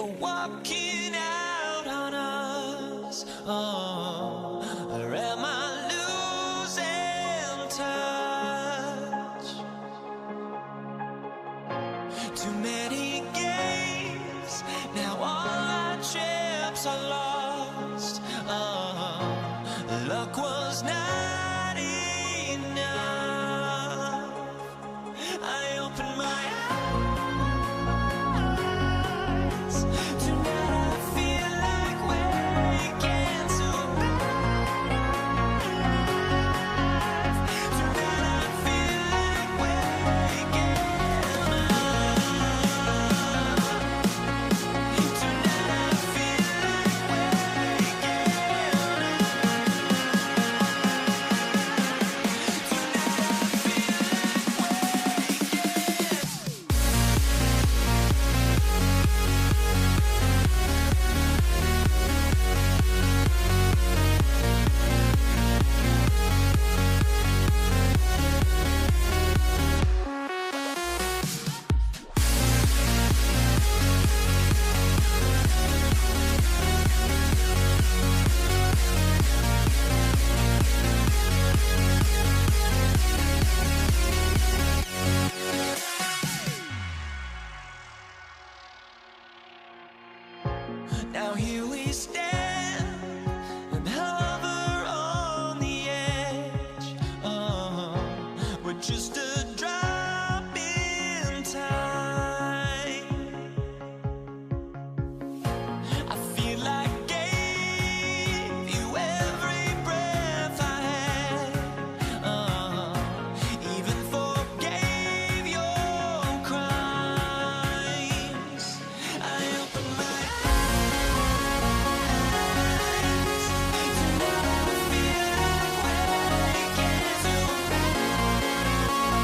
for walking out on us? Oh, or am I losing touch? Too many games, now all our chips are lost. Oh, luck was not enough. I opened my eyes. Tonight I feel like waking to a better life. Tonight I feel like waking up. Tonight I feel like waking now here we stand and hover on the edge. Oh, we're just a drop in time. I feel like I gave you every breath I had. Even forgave your crimes. I opened my eyes. Tonight I feel like waking to a better life.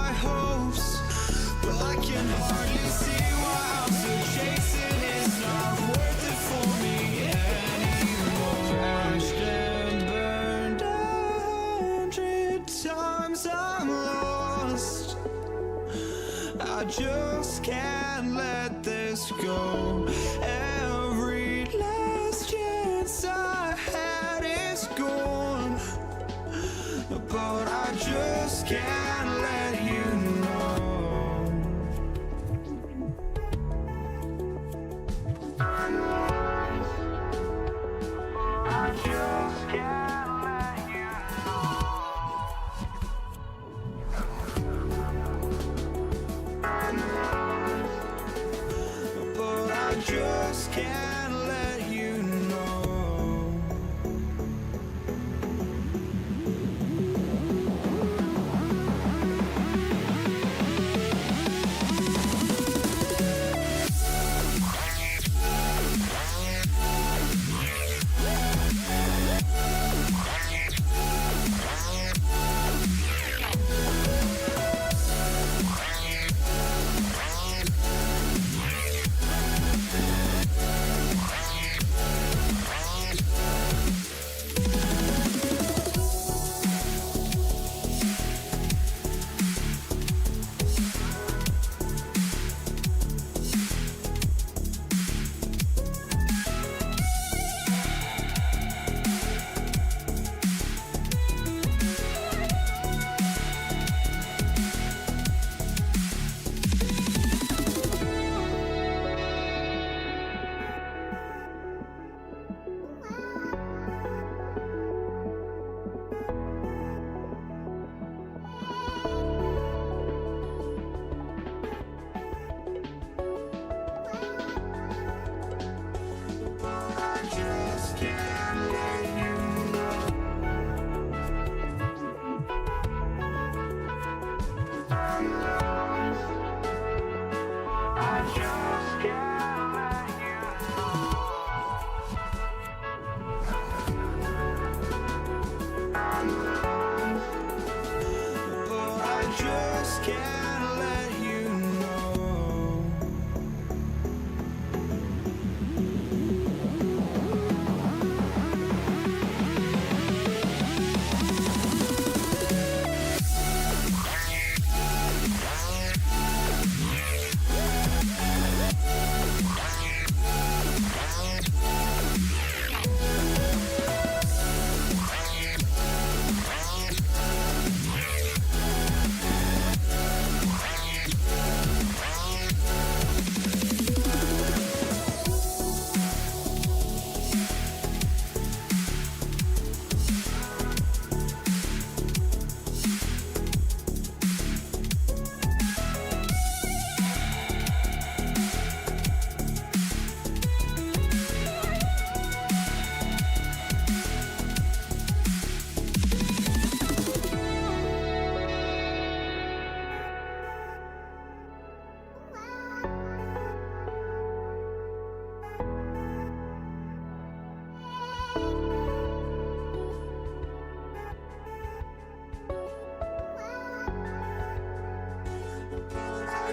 my hopes, but I can hardly see why I'm still chasing. It's not worth it for me anymore. Crashed and burned 100 times, I'm lost. I just can't let this go. Every last chance I had is gone, but I just can't let you know. I just can't let you know. But I just can't let you know.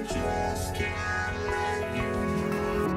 just can't let you know.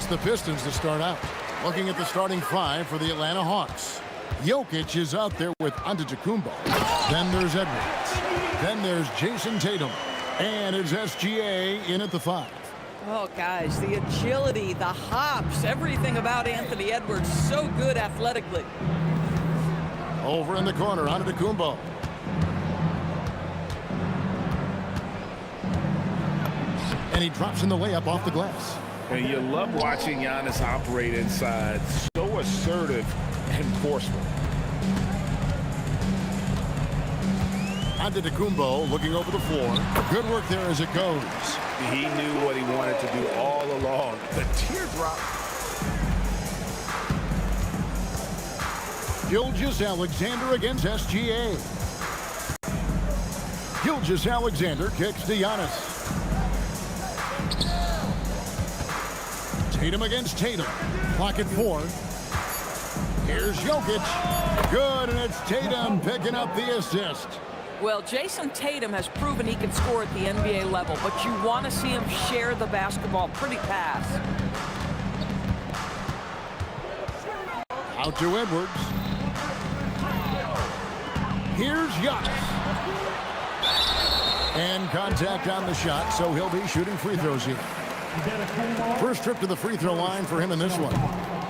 It's the Pistons to start out. Looking at the starting five for the Atlanta Hawks. Jokic is out there with Antetokounmpo. Then there's Edwards. Then there's Jason Tatum. And it's SGA in at the 5. Oh, guys, the agility, the hops, everything about Anthony Edwards, so good athletically. Over in the corner, Antetokounmpo. And he drops in the layup off the glass. And you love watching Giannis operate inside. So assertive and forceful. Antetokounmpo looking over the floor. Good work there as it goes. He knew what he wanted to do all along. The teardrop. Gilgeous-Alexander against SGA. Gilgeous-Alexander kicks to Giannis. Tatum against Tatum. Clock at 4. Here's Jokic. Good, and it's Tatum picking up the assist. Well, Jason Tatum has proven he can score at the NBA level, but you want to see him share the basketball. Pretty pass. Out to Edwards. Here's Giannis. And contact on the shot, so he'll be shooting free throws here. First trip to the free throw line for him in this one.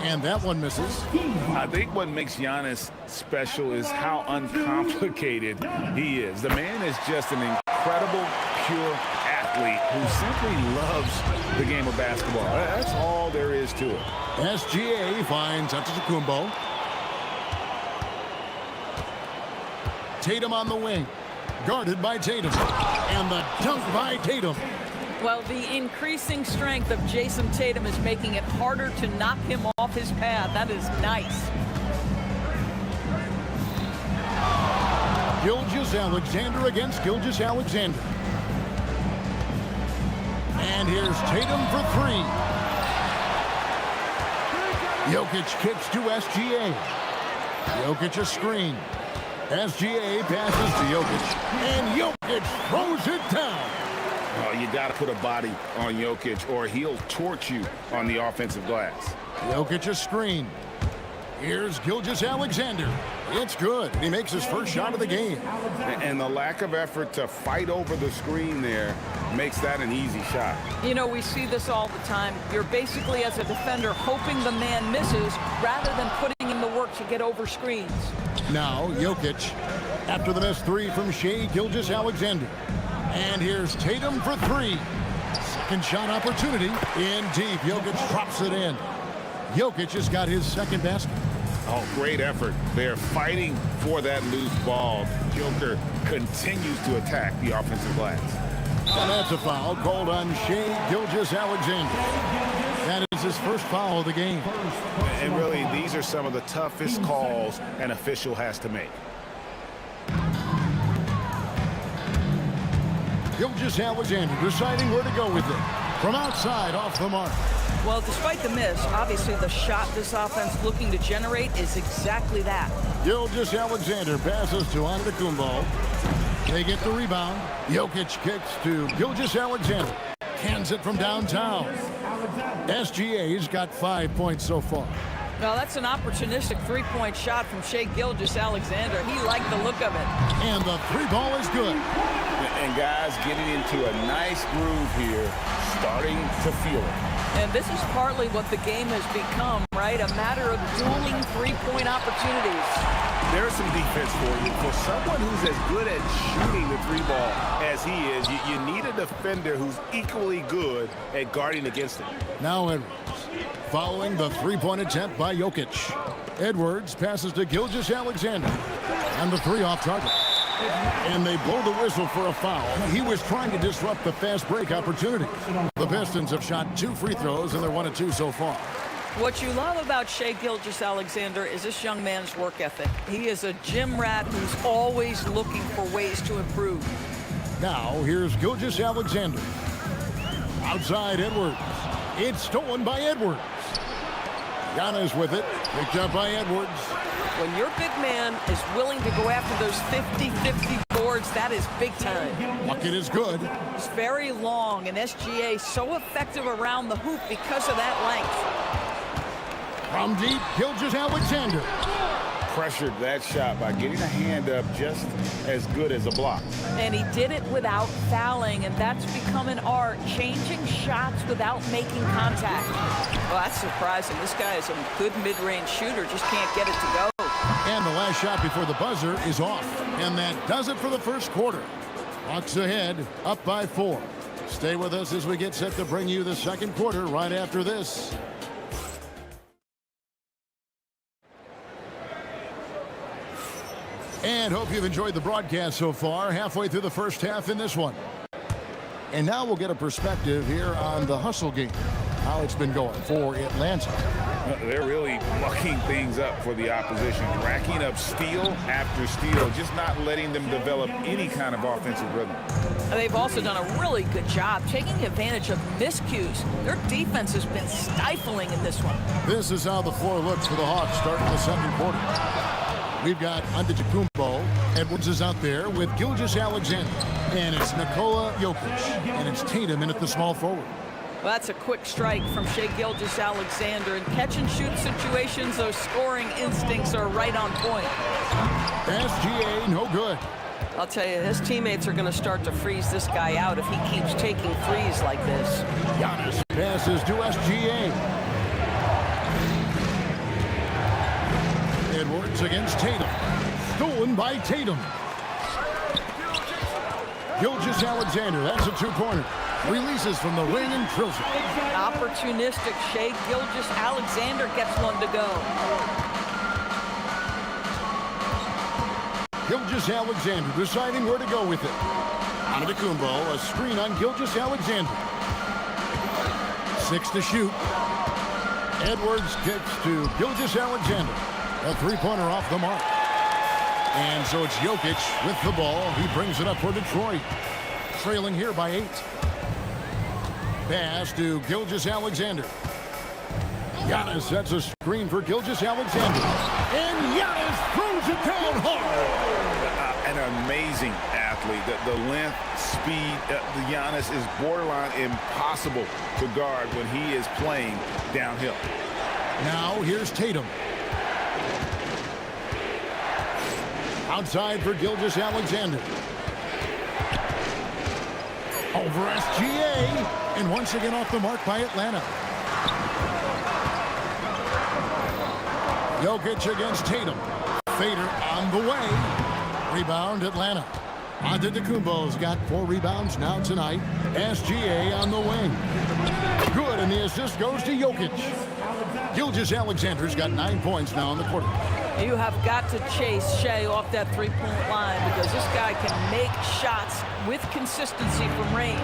And that one misses. I think what makes Giannis special is how uncomplicated he is. The man is just an incredible, pure athlete who simply loves the game of basketball. That's all there is to it. SGA finds Antetokounmpo. Tatum on the wing. Guarded by Tatum. And the dunk by Tatum. Well, the increasing strength of Jason Tatum is making it harder to knock him off his path. That is nice. Gilgeous-Alexander against Gilgeous-Alexander. And here's Tatum for 3. Jokic kicks to SGA. Jokic a screen. SGA passes to Jokic. And Jokic throws it down. Oh, you got to put a body on Jokic or he'll torch you on the offensive glass. Jokic a screen. Here's Gilgeous-Alexander. It's good. He makes his first shot of the game. And the lack of effort to fight over the screen there makes that an easy shot. You know, we see this all the time. You're basically, as a defender, hoping the man misses rather than putting in the work to get over screens. Now, Jokic, after the missed 3 from Shai Gilgeous-Alexander. And here's Tatum for 3. Second shot opportunity. In deep. Jokic drops it in. Jokic has got his second basket. Oh, great effort. They're fighting for that loose ball. Joker continues to attack the offensive glass. And that's a foul called on Shai Gilgeous-Alexander. That is his first foul of the game. And really, these are some of the toughest calls an official has to make. Gilgeous-Alexander deciding where to go with it. From outside, off the mark. Well, despite the miss, obviously the shot this offense looking to generate is exactly that. Gilgeous-Alexander passes to Antetokounmpo. They get the rebound. Jokic kicks to Gilgeous-Alexander. Cans it from downtown. SGA's got 5 points so far. Well, that's an opportunistic three-point shot from Shai Gilgeous-Alexander. He liked the look of it. And the 3 ball is good. And guys getting into a nice groove here, starting to feel it. And this is partly what the game has become, right? A matter of dueling three-point opportunities. There's some defense for you. For someone who's as good at shooting the 3 ball as he is, you need a defender who's equally good at guarding against it. Now Edwards, following the 3-point attempt by Jokic. Edwards passes to Gilgeous-Alexander. And the 3 off target. And they blow the whistle for a foul. He was trying to disrupt the fast break opportunity. The Pistons have shot 2 free throws, and they're 1 of 2 so far. What you love about Shai Gilgeous-Alexander is this young man's work ethic. He is a gym rat who's always looking for ways to improve. Now, here's Giannis with it. Picked up by Edwards. When your big man is willing to go after those 50-50 boards, that is big time. Bucket is good. It's very long, and SGA so effective around the hoop because of that length. From deep, Gilgeous-Alexander. Pressured that shot by getting a hand up just as good as a block. And he did it without fouling, and that's become an art, changing shots without making contact. Well, that's surprising. This guy is a good mid-range shooter, just can't get it to go. And the last shot before the buzzer is off. And that does it for the first quarter. Bucks ahead, up by 4. Stay with us as we get set to bring you the second quarter right after this. And hope you've enjoyed the broadcast so far, halfway through the first half in this one. And now we'll get a perspective here on the hustle game, how it's been going for Atlanta. They're really mucking things up for the opposition, racking up steal after steal, just not letting them develop any kind of offensive rhythm. And they've also done a really good job taking advantage of miscues. Their defense has been stifling in this one. This is how the floor looks for the Hawks starting the second quarter. We've got Antetokounmpo. Edwards is out there with Gilgeous-Alexander. And it's Nikola Jokic. And it's Tatum in at the small forward. Well, that's a quick strike from Shai Gilgeous-Alexander. In catch-and-shoot situations, those scoring instincts are right on point. SGA, no good. I'll tell you, his teammates are going to start to freeze this guy out if he keeps taking threes like this. Giannis passes to SGA. Edwards against Tatum. Stolen by Tatum. Gilgeous-Alexander, that's a two-pointer. Releases from the wing and drills it. Opportunistic Shai Gilgeous-Alexander gets one to go. Gilgeous-Alexander deciding where to go with it. Antetokounmpo, a screen on Gilgeous-Alexander. 6 to shoot. Edwards kicks to Gilgeous-Alexander. A three-pointer off the mark. And so it's Jokic with the ball. He brings it up for Detroit. Trailing here by 8. Pass to Gilgeous-Alexander. Giannis sets a screen for Gilgeous-Alexander. And Giannis throws it down hard. An amazing athlete. The length, speed, the Giannis is borderline impossible to guard when he is playing downhill. Now here's Tatum. Outside for Gilgeous-Alexander. Over SGA. And once again off the mark by Atlanta. Jokic against Tatum. Fader on the way. Rebound Atlanta. Antetokounmpo's got 4 rebounds now tonight. SGA on the wing. Good, and the assist goes to Jokic. Gilgeous-Alexander's got 9 points now in the quarter. You have got to chase Shai off that three-point line because this guy can make shots with consistency from range.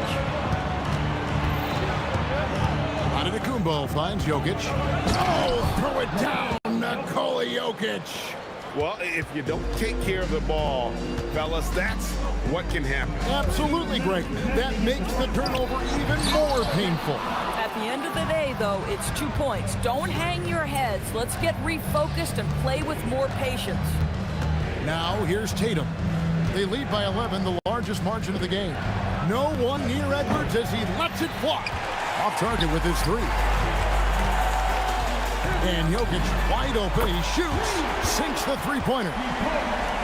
Antetokounmpo finds Jokic. Oh, throw it down, Nikola Jokic. Well, if you don't take care of the ball, fellas, that's what can happen. Absolutely, Greg. That makes the turnover even more painful. At the end of the day, though, it's 2 points. Don't hang your heads. Let's get refocused and play with more patience. Now here's Tatum. They lead by 11, the largest margin of the game. No one near Edwards as he lets it fly. Off target with his 3. And Jokic wide open. He shoots. Sinks the three-pointer.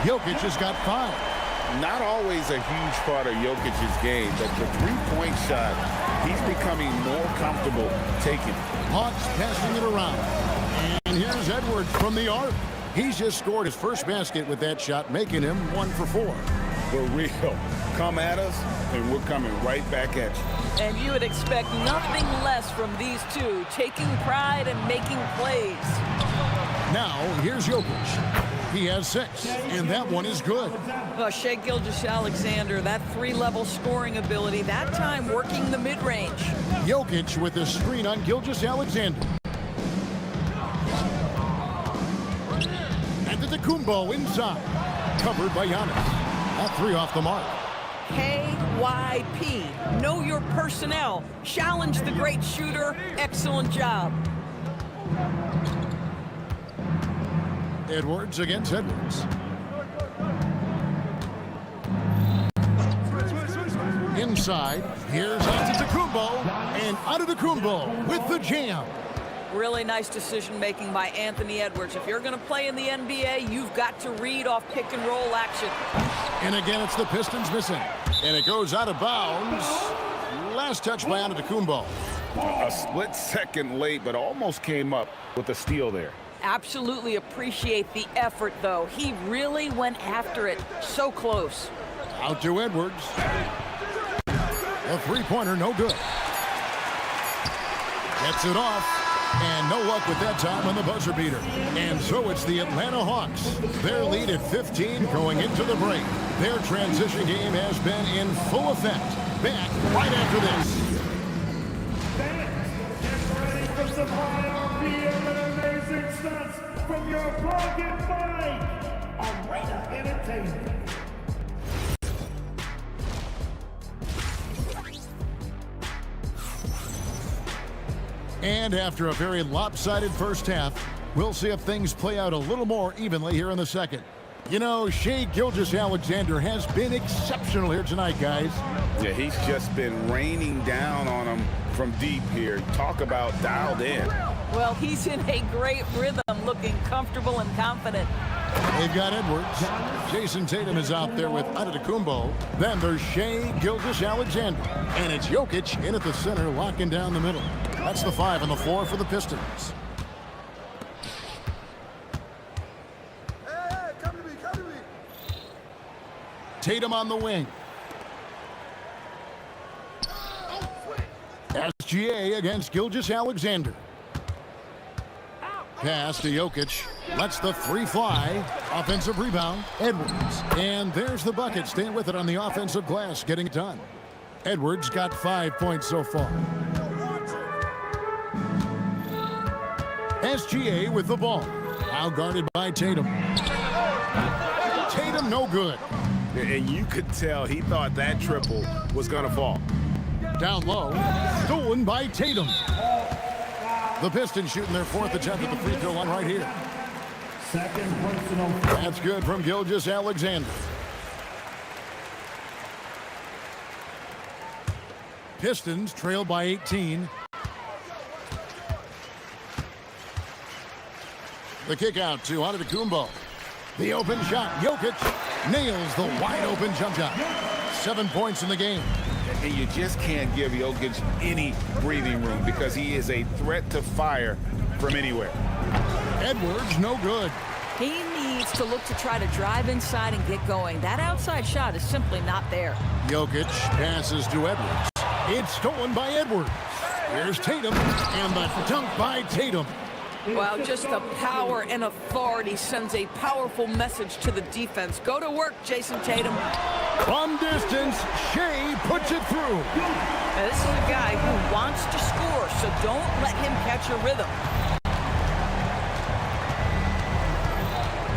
Jokic has got 5. Not always a huge part of Jokic's game, but the three-point shot, he's becoming more comfortable taking. Hawks passing it around. And here's Edwards from the arc. He's just scored his first basket with that shot, making him 1 for 4. For real. Come at us, and we're coming right back at you. And you would expect nothing less from these two, taking pride and making plays. Now, here's Jokic. He has 6, and that one is good. Shai Gilgeous-Alexander, that 3-level scoring ability, that time working the mid-range. Jokic with a screen on Gilgeous-Alexander. Antetokounmpo inside. Covered by Giannis. That 3 off the mark. KYP. Know your personnel. Challenge the great shooter. Excellent job. Edwards against Edwards. Inside, here's Antetokounmpo, and Antetokounmpo with the jam. Really nice decision-making by Anthony Edwards. If you're going to play in the NBA, you've got to read off pick-and-roll action. And again, it's the Pistons missing. And it goes out of bounds. Last touch by Antetokounmpo. A split second late, but almost came up with a steal there. Absolutely appreciate the effort, though. He really went after it. So close. Out to Edwards. A three-pointer, no good. Gets it off. And no luck with that time on the buzzer beater. And so it's the Atlanta Hawks. Their lead at 15 going into the break. Their transition game has been in full effect. Back right after this. Ready for some high RPM and amazing stunts from your pocket bike on Radar Entertainment. And after a very lopsided first half, we'll see if things play out a little more evenly here in the second. You know, Shai Gilgeous-Alexander has been exceptional here tonight, guys. Yeah, he's just been raining down on them from deep here. Talk about dialed in. Well, he's in a great rhythm, looking comfortable and confident. They've got Edwards. Jason Tatum is out there with Antetokounmpo. Then there's Shai Gilgeous-Alexander. And it's Jokic in at the center, locking down the middle. That's the 5 on the floor for the Pistons. Hey, come to me, come to me. Tatum on the wing. SGA against Gilgeous-Alexander. Pass to Jokic. Lets the 3 fly. Offensive rebound. Edwards. And there's the bucket. Staying with it on the offensive glass. Getting it done. Edwards got 5 points so far. SGA with the ball. Now guarded by Tatum. Tatum no good. And you could tell he thought that triple was going to fall. Down low. Stolen by Tatum. The Pistons shooting their 4th attempt at the free throw line right here. Second personal. That's good from Gilgeous-Alexander. Pistons trail by 18. The kick out to Antetokounmpo. The open shot. Jokic nails the wide open jump shot. 7 points in the game. And you just can't give Jokic any breathing room because he is a threat to fire from anywhere. Edwards no good. He needs to look to try to drive inside and get going. That outside shot is simply not there. Jokic passes to Edwards. It's stolen by Edwards. Here's Tatum, and the dunk by Tatum. Wow, just the power and authority sends a powerful message to the defense. Go to work, Jason Tatum. From distance, Shai puts it through. Now, this is a guy who wants to score, so don't let him catch a rhythm.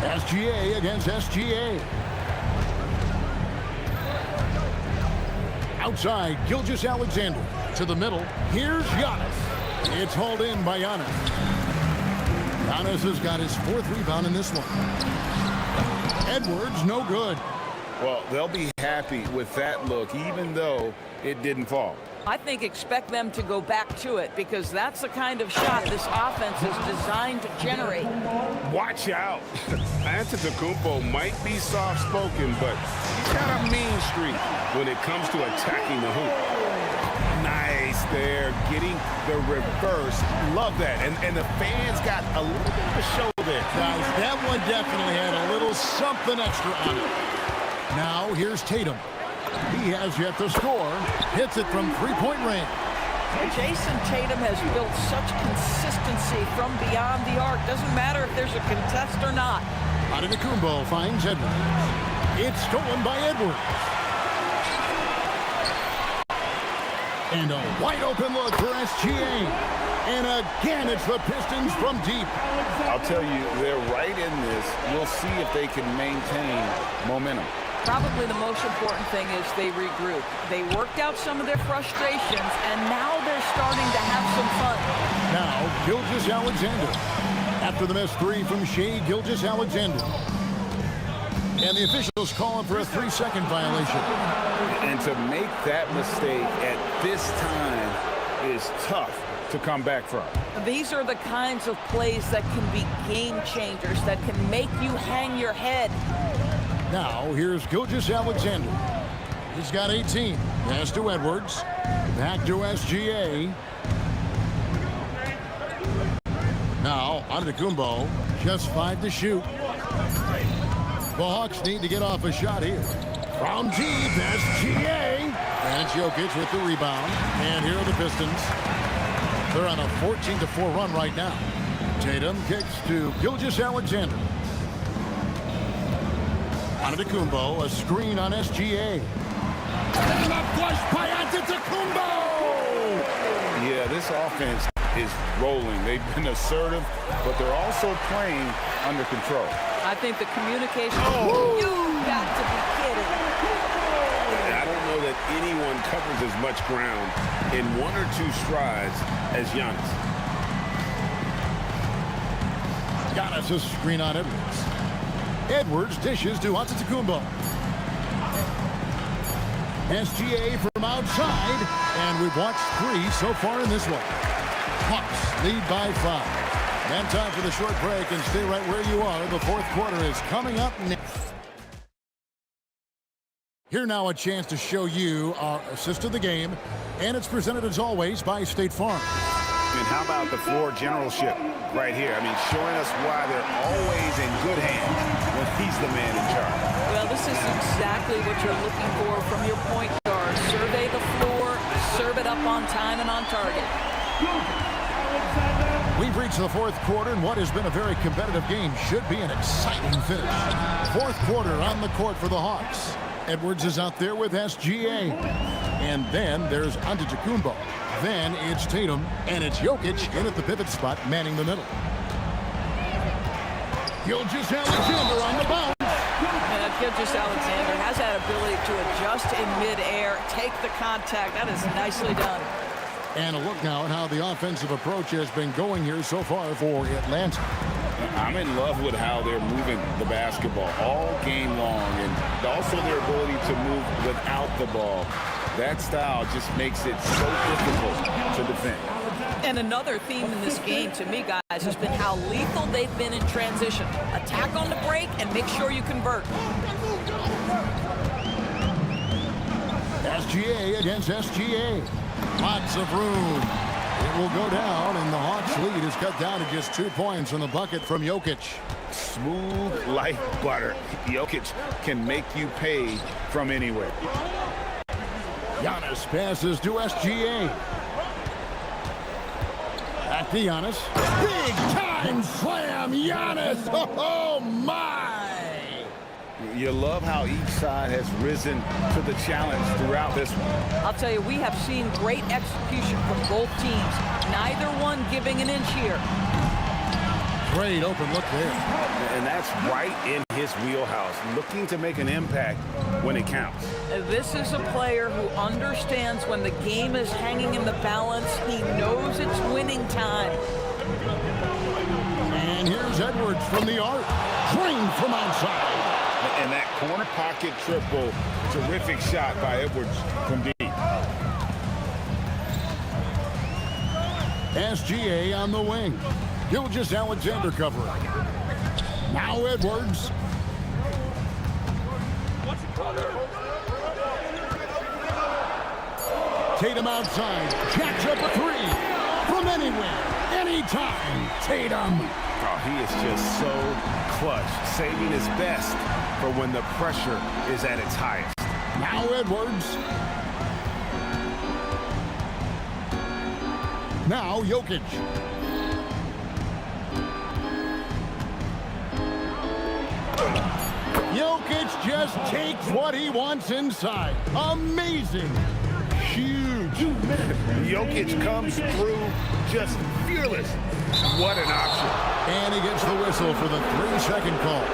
SGA against SGA. Outside, Gilgeous-Alexander. To the middle, here's Giannis. It's hauled in by Giannis. Giannis has got his 4th rebound in this one. Edwards, no good. Well, they'll be happy with that look, even though it didn't fall. I think expect them to go back to it because that's the kind of shot this offense is designed to generate. Watch out. Antetokounmpo might be soft-spoken, but he's got a mean streak when it comes to attacking the hoop. Nice there, getting the reverse. Love that. And the fans got a little bit of a show there. Guys, that one definitely had a little something extra on it. Now, here's Tatum. He has yet to score. Hits it from 3-point range. Jason Tatum has built such consistency from beyond the arc. Doesn't matter if there's a contest or not. Antetokounmpo finds Edwards. It's stolen by Edwards. And a wide open look for SGA. And again, it's the Pistons from deep. I'll tell you, they're right in this. We'll see if they can maintain momentum. Probably the most important thing is they regroup. They worked out some of their frustrations, and now they're starting to have some fun. Now, Gilgeous-Alexander. After the missed three from Shai Gilgeous-Alexander. And the officials calling for a 3-second violation. And to make that mistake at this time is tough to come back from. These are the kinds of plays that can be game changers, that can make you hang your head. Now, here's Gilgeous-Alexander. He's got 18. Pass to Edwards. Back to SGA. Now, Antetokounmpo. Just 5 to shoot. The Hawks need to get off a shot here. From deep, SGA. And it's Jokic with the rebound. And here are the Pistons. They're on a 14-4 run right now. Tatum kicks to Gilgeous-Alexander. Antetokounmpo, a screen on SGA. And a flush by Antetokounmpo! Yeah, this offense is rolling. They've been assertive, but they're also playing under control. I think the communication... You got to be kidding. I don't know that anyone covers as much ground in 1 or 2 strides as Giannis. Giannis a screen on Edwards. Edwards dishes to Antetokounmpo. SGA from outside, and we've watched 3 so far in this one. Hawks lead by 5. And time for the short break, and stay right where you are. The fourth quarter is coming up next. Here now a chance to show you our assist of the game, and it's presented as always by State Farm. And how about the floor generalship right here? I mean, showing us why they're always in good hands when he's the man in charge. Well, this is exactly what you're looking for from your point guard. Survey the floor, serve it up on time and on target. We've reached the fourth quarter, and what has been a very competitive game should be an exciting finish. Fourth quarter on the court for the Hawks. Edwards is out there with SGA. And then there's Antetokounmpo. Then it's Tatum, and it's Jokic in at the pivot spot, manning the middle. Gilgeous-Alexander on the bounce. And Gilgeous-Alexander has that ability to adjust in midair, take the contact. That is nicely done. And a look now at how the offensive approach has been going here so far for Atlanta. I'm in love with how they're moving the basketball all game long, and also their ability to move without the ball. That style just makes it so difficult to defend. And another theme in this game, to me, guys, has been how lethal they've been in transition. Attack on the break and make sure you convert. SGA against SGA. Lots of room. It will go down, and the Hawks lead is cut down to just 2 points on the bucket from Jokic. Smooth like butter. Jokic can make you pay from anywhere. Giannis passes to SGA. Back to Giannis. Big time slam, Giannis! Oh my! You love how each side has risen to the challenge throughout this one. I'll tell you, we have seen great execution from both teams. Neither one giving an inch here. Great open look there. And that's right in his wheelhouse, looking to make an impact when it counts. This is a player who understands when the game is hanging in the balance. He knows it's winning time. And here's Edwards from the arc. Drained from outside. And that corner pocket triple, terrific shot by Edwards from deep. SGA on the wing. Gilgeous-Alexander covering. Now Edwards. Tatum outside. Jacks up a 3. From anywhere. Anytime. Tatum. Oh, he is just so clutch, saving his best for when the pressure is at its highest. Now Edwards. Now Jokic. Jokic just takes what he wants inside. Amazing. Huge. Jokic comes through just fearless. What an option. And he gets the whistle for the 3-second call.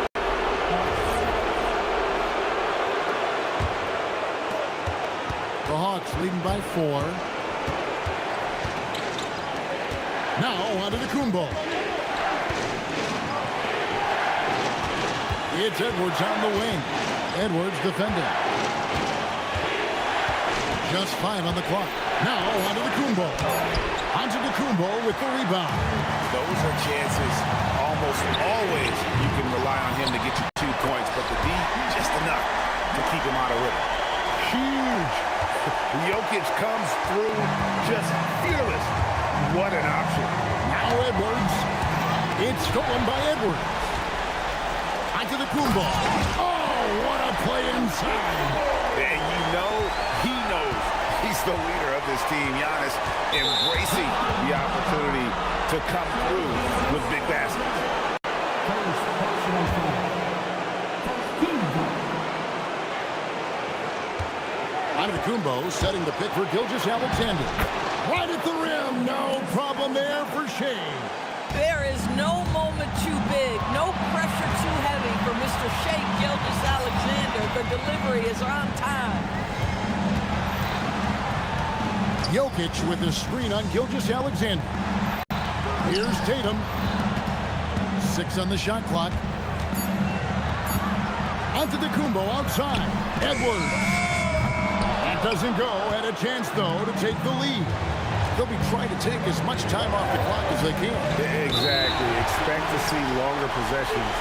The Hawks leading by 4. Now onto the Kumbo. It's Edwards on the wing. Edwards defending. Just 5 on the clock. Now onto the Kumbo. Onto the Kumbo with the rebound. Those are chances almost always you can rely on him to get you 2 points, but the D, just enough to keep him out of rhythm. Huge. Jokic comes through just fearless. What an option. Now Edwards. It's stolen by Edwards. Onto the Kumbo. Oh, what a play inside. And you know he knows he's the leader of this team. Giannis embracing the opportunity to come through with big baskets. Antetokounmpo setting the pick for Gilgeous-Alexander. Right at the rim. No problem there for Shea. There is no moment too big, no pressure too heavy for Mr. Shea Gilgeous-Alexander. The delivery is on time. Jokic with the screen on Gilgeous-Alexander. Here's Tatum. 6 on the shot clock. Antetokounmpo outside. Edwards. That doesn't go. Had a chance, though, to take the lead. They'll be trying to take as much time off the clock as they can. Exactly. Expect to see longer possessions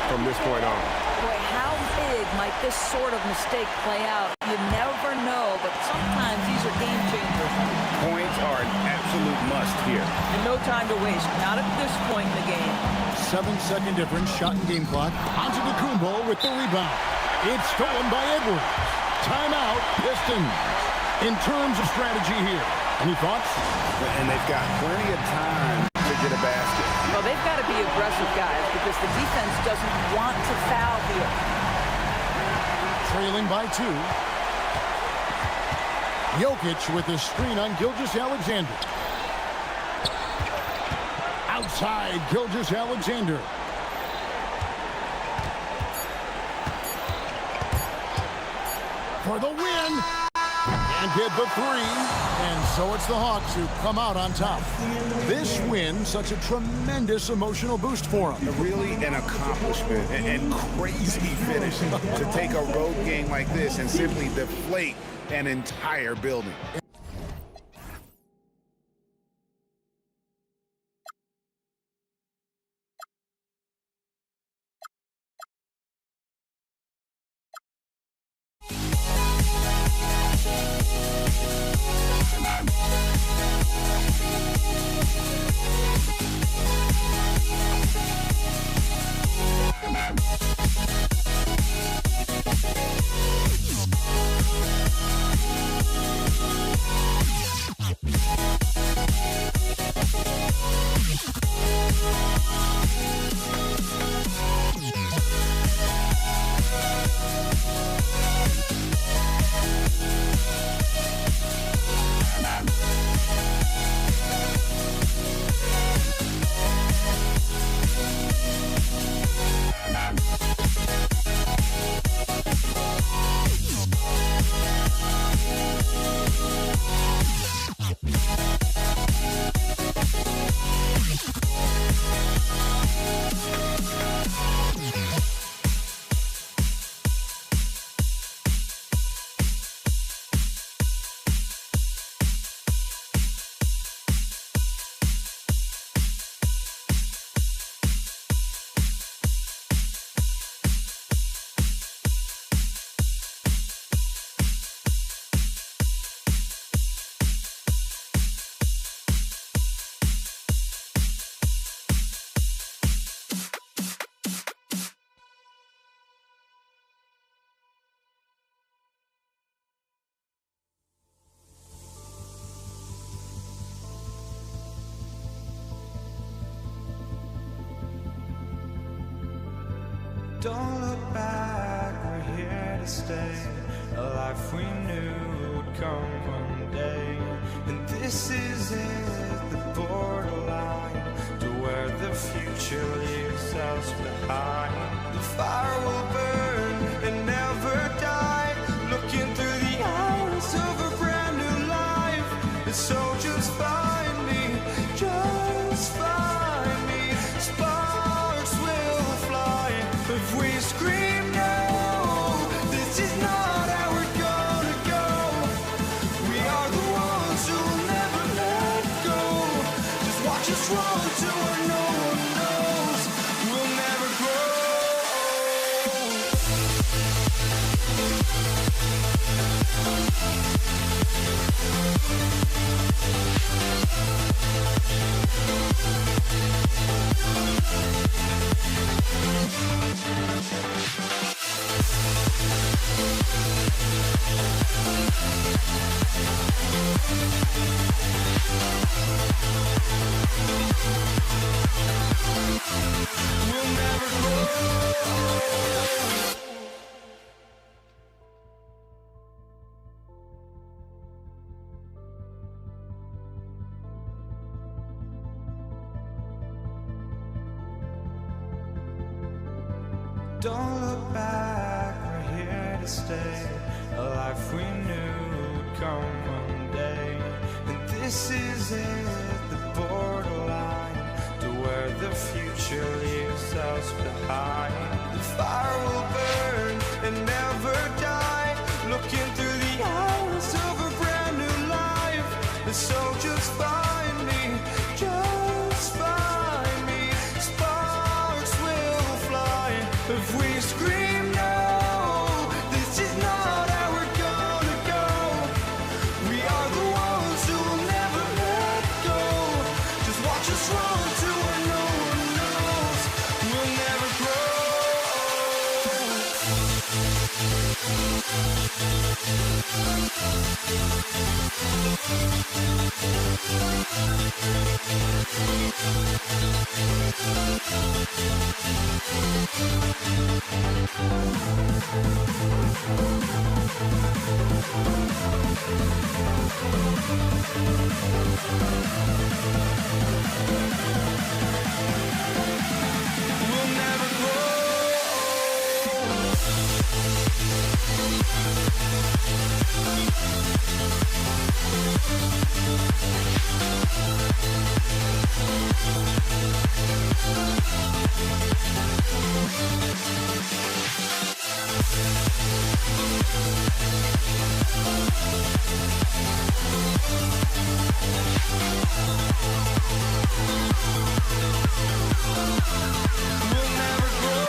from this point on. Boy, how big might this sort of mistake play out? You never know, but sometimes these are game changers. Points are an absolute must here. And no time to waste, not at this point in the game. 7-second difference, shot and game clock. Antetokounmpo with the rebound. It's stolen by Edwards. Timeout, Pistons. In terms of strategy here, any thoughts? And they've got plenty of time to get a basket. Well, they've got to be aggressive, guys, because the defense doesn't want to foul here. Trailing by 2. Jokic with the screen on Gilgeous-Alexander. Outside, Gilgeous-Alexander. For the win. And get the 3. And so it's the Hawks who come out on top. This win, such a tremendous emotional boost for them. Really an accomplishment and crazy finish to take a road game like this and simply deflate an entire building. Don't look back, we're here to stay. A life we knew would come one day. And this is it, the borderline to where the future leaves us behind. The fire will burn and never die. Looking through the eyes of a brand new life. And so just find me, just just find me. Sparks will fly if we scream no. This is not how we're gonna go. We are the ones who'll never let go. Just watch us run to where no one knows. We'll never grow. We'll never grow. Don't look back, we're here to stay. A life we knew would come one day. And this is it, the borderline to where the future leaves us behind. The fire will burn and never die, looking through the eyes of a brand new life. And so just find me, just find me. Sparks will fly if we scream no. This is not how we're gonna go. We are the ones who will never let go. Just watch us run to where no one knows. We'll never grow. We'll never grow. We'll never grow.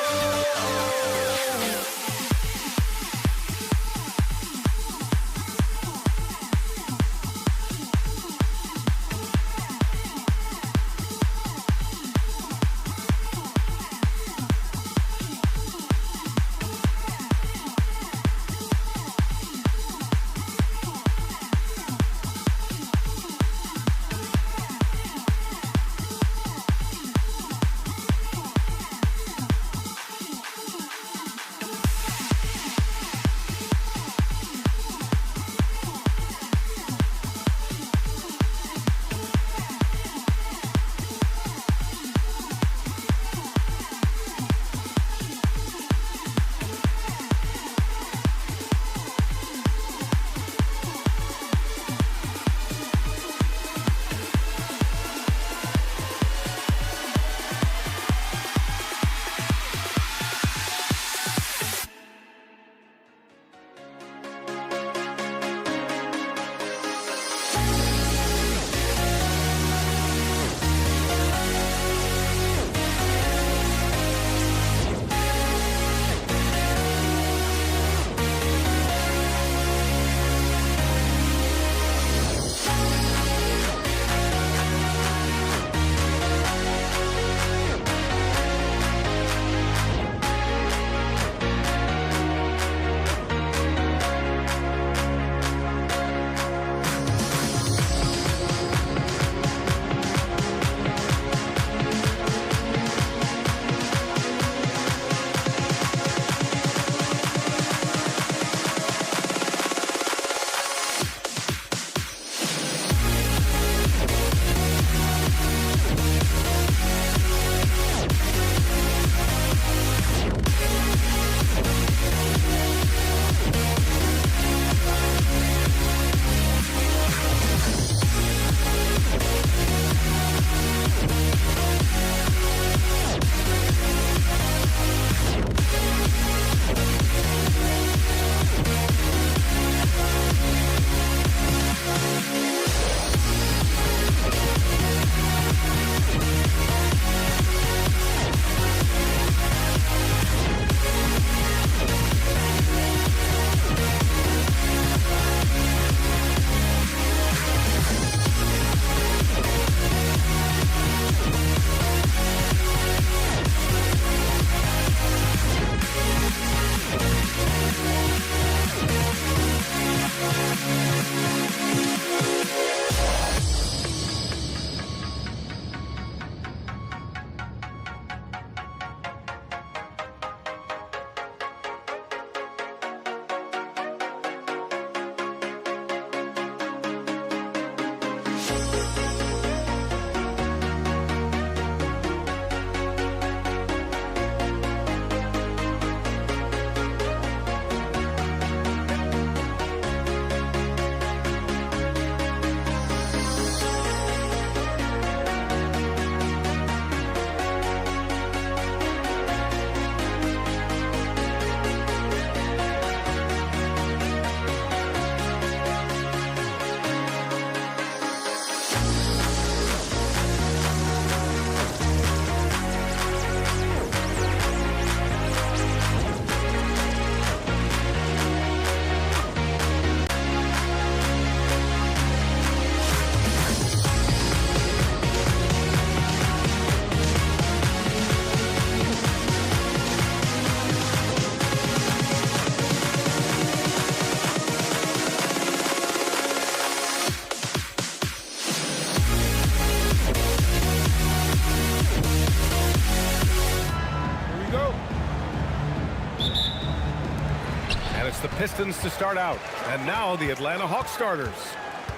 Pistons to start out. And now the Atlanta Hawks starters.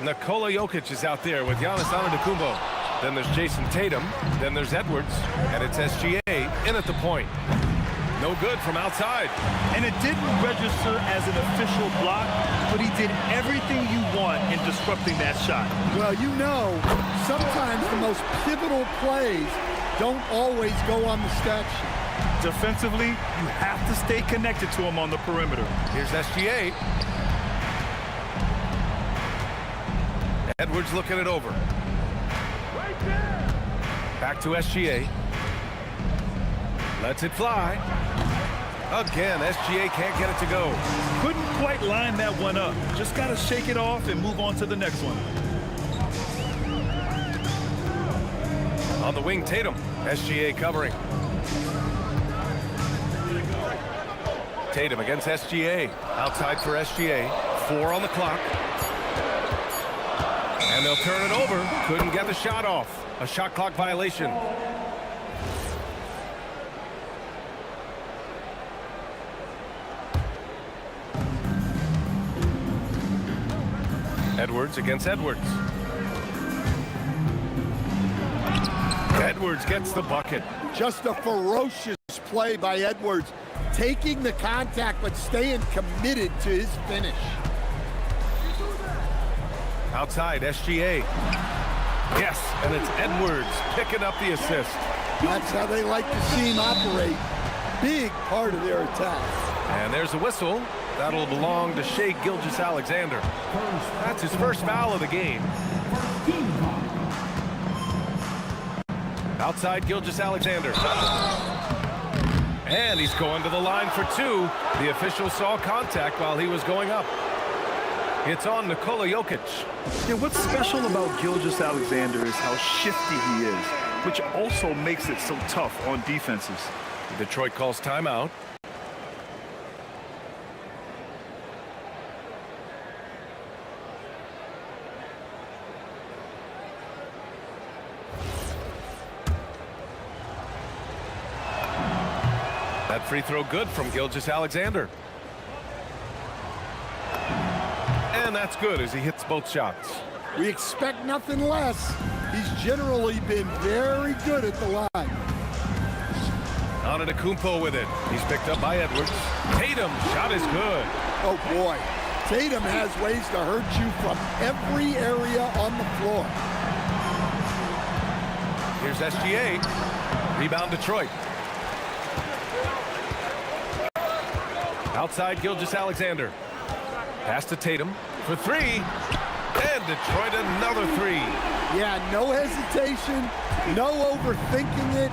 Nikola Jokic is out there with Giannis Antetokounmpo. Then there's Jason Tatum. Then there's Edwards. And it's SGA in at the point. No good from outside. And it didn't register as an official block, but he did everything you want in disrupting that shot. Well, you know, sometimes the most pivotal plays don't always go on the stat sheet. Defensively, you have to stay connected to him on the perimeter. Here's SGA. Edwards looking it over. Back to SGA. Lets it fly. Again, SGA can't get it to go. Couldn't quite line that one up. Just got to shake it off and move on to the next one. On the wing, Tatum. SGA covering. Tatum against SGA. Outside for SGA. 4 on the clock. And they'll turn it over. Couldn't get the shot off. A shot clock violation. Edwards against Edwards. Edwards gets the bucket. Just a ferocious play by Edwards, taking the contact but staying committed to his finish. Outside, SGA. Yes, and it's Edwards picking up the assist. That's how they like to see him operate. Big part of their attack. And there's a whistle. That'll belong to Shai Gilgeous-Alexander. That's his first foul of the game. Outside, Gilgeous-Alexander. And he's going to the line for 2. The official saw contact while he was going up. It's on Nikola Jokic. Yeah, what's special about Gilgeous-Alexander is how shifty he is, which also makes it so tough on defenses. Detroit calls timeout. That free throw good from Gilgeous-Alexander. And that's good as he hits both shots. We expect nothing less. He's generally been very good at the line. Antetokounmpo with it. He's picked up by Edwards. Tatum, shot is good. Oh boy, Tatum has ways to hurt you from every area on the floor. Here's SGA. Rebound Detroit. Outside Gilgeous-Alexander. Pass to Tatum for 3. And Detroit another 3. Yeah, no hesitation, no overthinking it.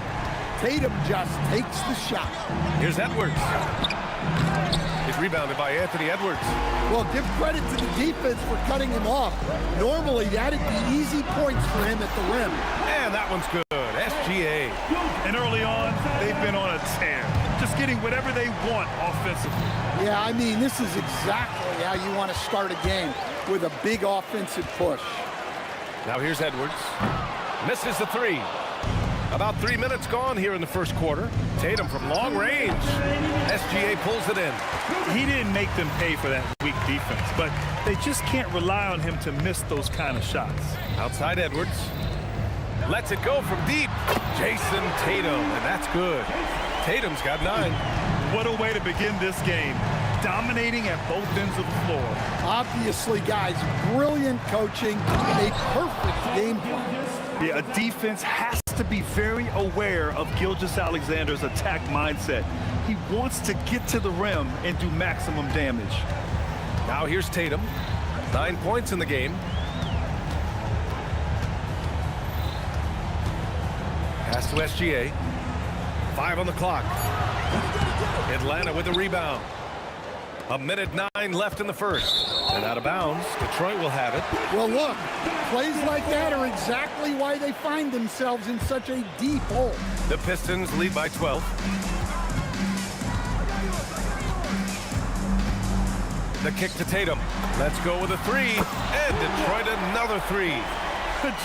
Tatum just takes the shot. Here's Edwards. He's rebounded by Anthony Edwards. Well, give credit to the defense for cutting him off. Normally, that'd be easy points for him at the rim. And that one's good. SGA. And early on, they've been on a tear. Just getting whatever they want offensively. Yeah, I mean, this is exactly how you want to start a game, with a big offensive push. Now here's Edwards. Misses the 3. About 3 minutes gone here in the first quarter. Tatum from long range. SGA pulls it in. He didn't make them pay for that weak defense, but they just can't rely on him to miss those kind of shots. Outside Edwards. Lets it go from deep. Jason Tatum, and that's good. Tatum's got 9. What a way to begin this game. Dominating at both ends of the floor. Obviously, guys, brilliant coaching, a perfect game plan. Yeah, a defense has to be very aware of Gilgeous-Alexander's attack mindset. He wants to get to the rim and do maximum damage. Now here's Tatum. 9 points in the game. Pass to SGA. 5 on the clock. Atlanta with the rebound. 1:09 left in the first. And out of bounds. Detroit will have it. Well, look, plays like that are exactly why they find themselves in such a deep hole. The Pistons lead by 12. The kick to Tatum. Let's go with a 3. And Detroit another 3.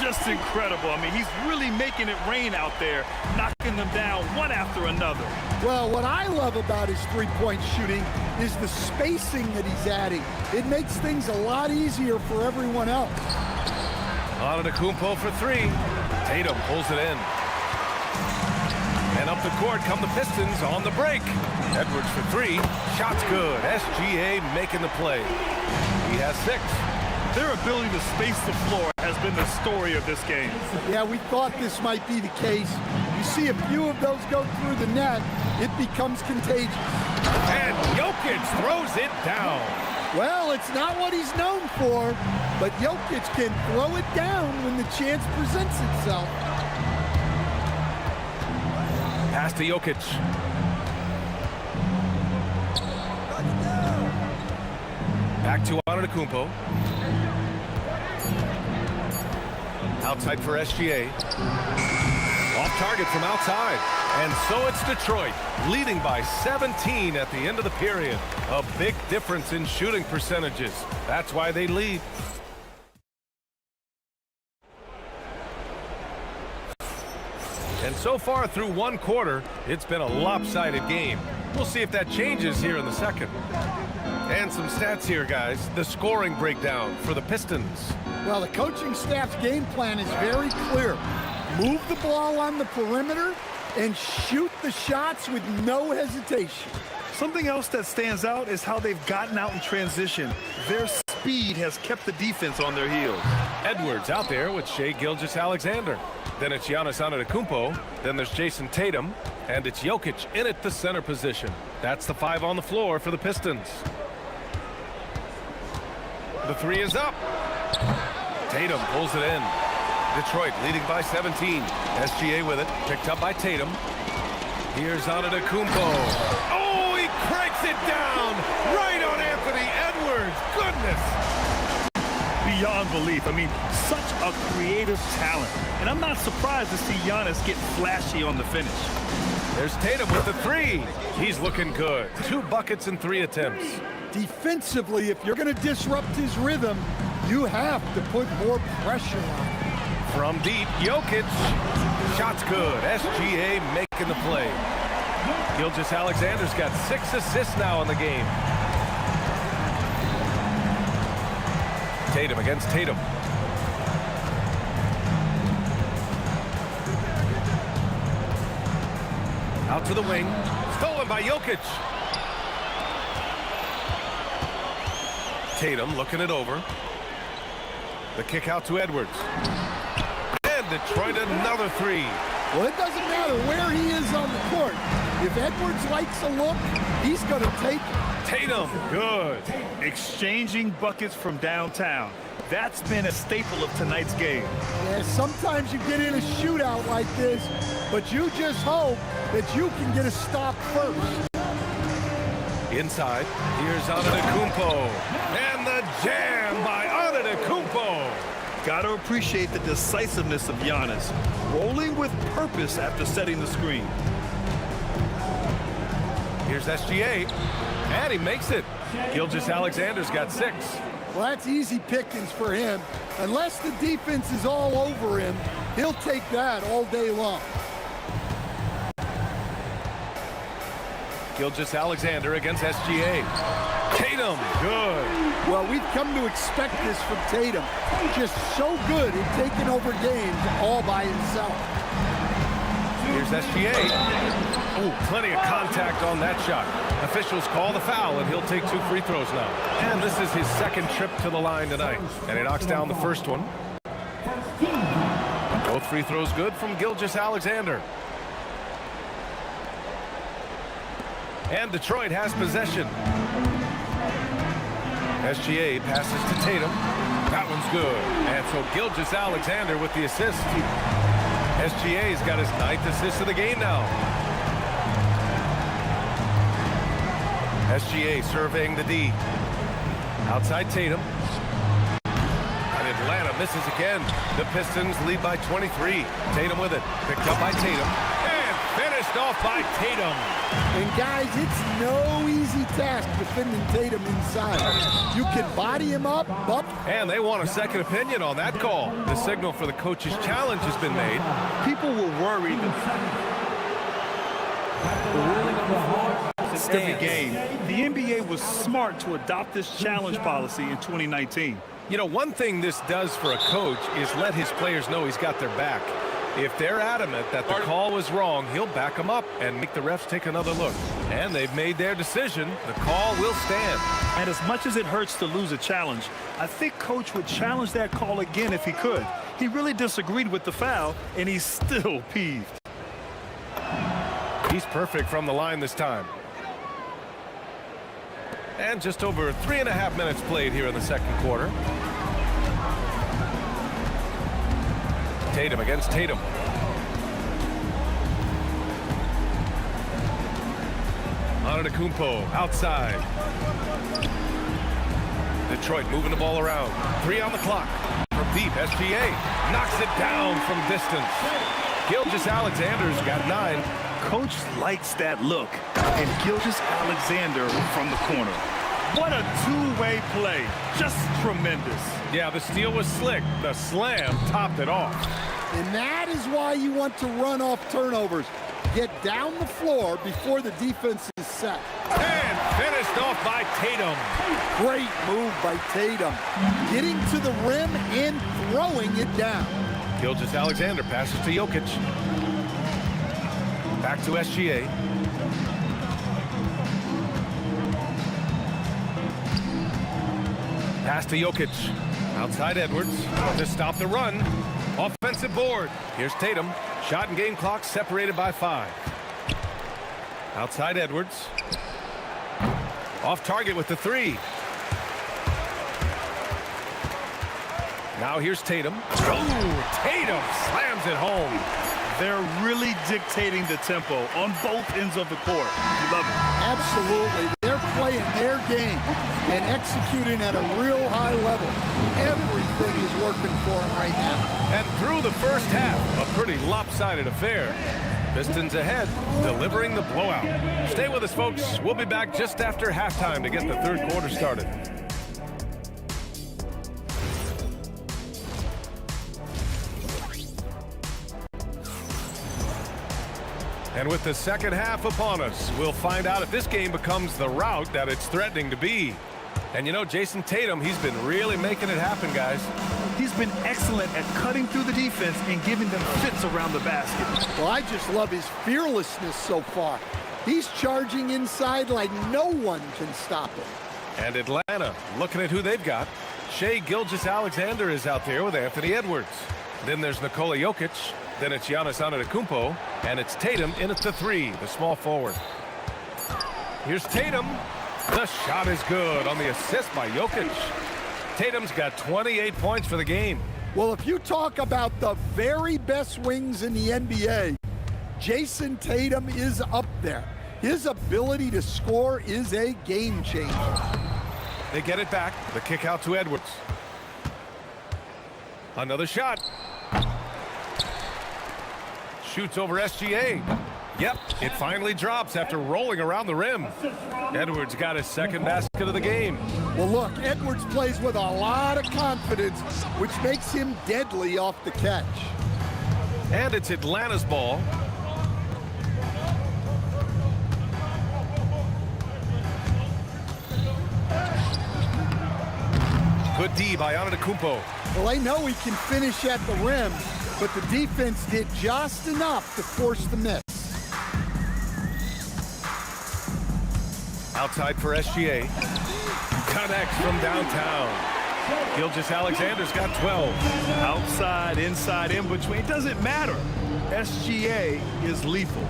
Just incredible. I mean, he's really making it rain out there, knocking them down one after another. Well, what I love about his three-point shooting is the spacing that he's adding. It makes things a lot easier for everyone else. Antetokounmpo for three. Tatum pulls it in. And up the court come the Pistons on the break. Edwards for three. Shot's good. SGA making the play. He has 6. Their ability to space the floor has been the story of this game. Yeah, we thought this might be the case. You see a few of those go through the net, it becomes contagious. And Jokic throws it down. Well, it's not what he's known for, but Jokic can throw it down when the chance presents itself. Pass to Jokic. Back to Antetokounmpo. Outside for SGA. Off target from outside. And so it's Detroit, leading by 17 at the end of the period. A big difference in shooting percentages. That's why they lead. And so far through one quarter, it's been a lopsided game. We'll see if that changes here in the second. And some stats here, guys. The scoring breakdown for the Pistons. Well, the coaching staff's game plan is very clear. Move the ball on the perimeter and shoot the shots with no hesitation. Something else that stands out is how they've gotten out in transition. Their speed has kept the defense on their heels. Edwards out there with Shai Gilgeous-Alexander. Then it's Giannis Antetokounmpo. Then there's Jason Tatum. And it's Jokic in at the center position. That's the 5 on the floor for the Pistons. The 3 is up. Tatum pulls it in. Detroit leading by 17. SGA with it. Picked up by Tatum. Here's Antetokounmpo. Oh, he cranks it down right on Anthony Edwards. Goodness. Beyond belief. I mean, such a creative talent. And I'm not surprised to see Giannis get flashy on the finish. There's Tatum with the 3. He's looking good. 2 buckets and 3 attempts. Defensively, if you're going to disrupt his rhythm, you have to put more pressure on him. From deep, Jokic. Shot's good. SGA making the play. Gilgeous-Alexander's got 6 assists now in the game. Tatum against Tatum. Out to the wing. Stolen by Jokic. Tatum looking it over. The kick out to Edwards. And Detroit another 3. Well, it doesn't matter where he is on the court. If Edwards likes a look, he's going to take it. Tatum, good. Exchanging buckets from downtown. That's been a staple of tonight's game. Yeah, sometimes you get in a shootout like this, but you just hope that you can get a stop first. Inside, here's Antetokounmpo. And the jam by Antetokounmpo. Got to appreciate the decisiveness of Giannis, rolling with purpose after setting the screen. Here's SGA, and he makes it. Gilgeous-Alexander's got 6. Well, that's easy pickings for him. Unless the defense is all over him, he'll take that all day long. Gilgeous-Alexander against SGA. Tatum, good. Well, we've come to expect this from Tatum. Just so good at taking over games all by himself. Here's SGA. Oh, plenty of contact on that shot. Officials call the foul, and he'll take 2 free throws now. And this is his second trip to the line tonight. And he knocks down the first one. Both free throws good from Gilgeous-Alexander. And Detroit has possession. SGA passes to Tatum. That one's good. And so Gilgeous-Alexander with the assist. SGA's got his 9th assist of the game now. SGA surveying the D. Outside Tatum. And Atlanta misses again. The Pistons lead by 23. Tatum with it. Picked up by Tatum. And finished finished off by Tatum. And guys, it's no easy task defending Tatum inside. You can body him up, bump. And they want a second opinion on that call. The signal for the coach's challenge has been made. People were worried every game. The NBA was smart to adopt this challenge policy in 2019. You know, one thing this does for a coach is let his players know he's got their back. If they're adamant that the call was wrong, he'll back them up and make the refs take another look. And they've made their decision. The call will stand. And as much as it hurts to lose a challenge, I think Coach would challenge that call again if he could. He really disagreed with the foul, and he's still peeved. He's perfect from the line this time. And just over 3.5 minutes played here in the second quarter. Tatum against Tatum. Antetokounmpo outside. Detroit moving the ball around. 3 on the clock. From deep, SGA knocks it down from distance. Gilgeous-Alexander's got 9. Coach likes that look. And Gilgeous-Alexander from the corner. What a two-way play. Just tremendous. Yeah, the steal was slick. The slam topped it off. And that is why you want to run off turnovers. Get down the floor before the defense is set. And finished off by Tatum. Great move by Tatum. Getting to the rim and throwing it down. Gilgeous-Alexander passes to Jokic. Back to SGA. Pass to Jokic. Outside Edwards to stop the run. Offensive board. Here's Tatum. Shot and game clock separated by 5. Outside Edwards. Off target with the 3. Now here's Tatum. Oh, Tatum slams it home. They're really dictating the tempo on both ends of the court. You love it. Absolutely. They're playing their game and executing at a real high level. Everything is working for them right now. And through the first half, a pretty lopsided affair. Pistons ahead, delivering the blowout. Stay with us, folks. We'll be back just after halftime to get the third quarter started. And with the second half upon us, we'll find out if this game becomes the rout that it's threatening to be. And you know, Jason Tatum, he's been really making it happen, guys. He's been excellent at cutting through the defense and giving them fits around the basket. Well, I just love his fearlessness so far. He's charging inside like no one can stop him. And Atlanta, looking at who they've got. Shai Gilgeous-Alexander is out there with Anthony Edwards. Then there's Nikola Jokic. Then it's Giannis Antetokounmpo, and it's Tatum in at the 3, the small forward. Here's Tatum. The shot is good on the assist by Jokic. Tatum's got 28 points for the game. Well, if you talk about the very best wings in the NBA, Jason Tatum is up there. His ability to score is a game changer. They get it back. The kick out to Edwards. Another shot. Shoots over SGA. Yep, it finally drops after rolling around the rim. Edwards got his second basket of the game. Well, look, Edwards plays with a lot of confidence, which makes him deadly off the catch. And it's Atlanta's ball. Good D by Antetokounmpo. Well, I know he can finish at the rim, but the defense did just enough to force the miss. Outside for SGA. Connects from downtown. Gilgeous-Alexander's got 12. Outside, inside, in between, doesn't matter. SGA is lethal.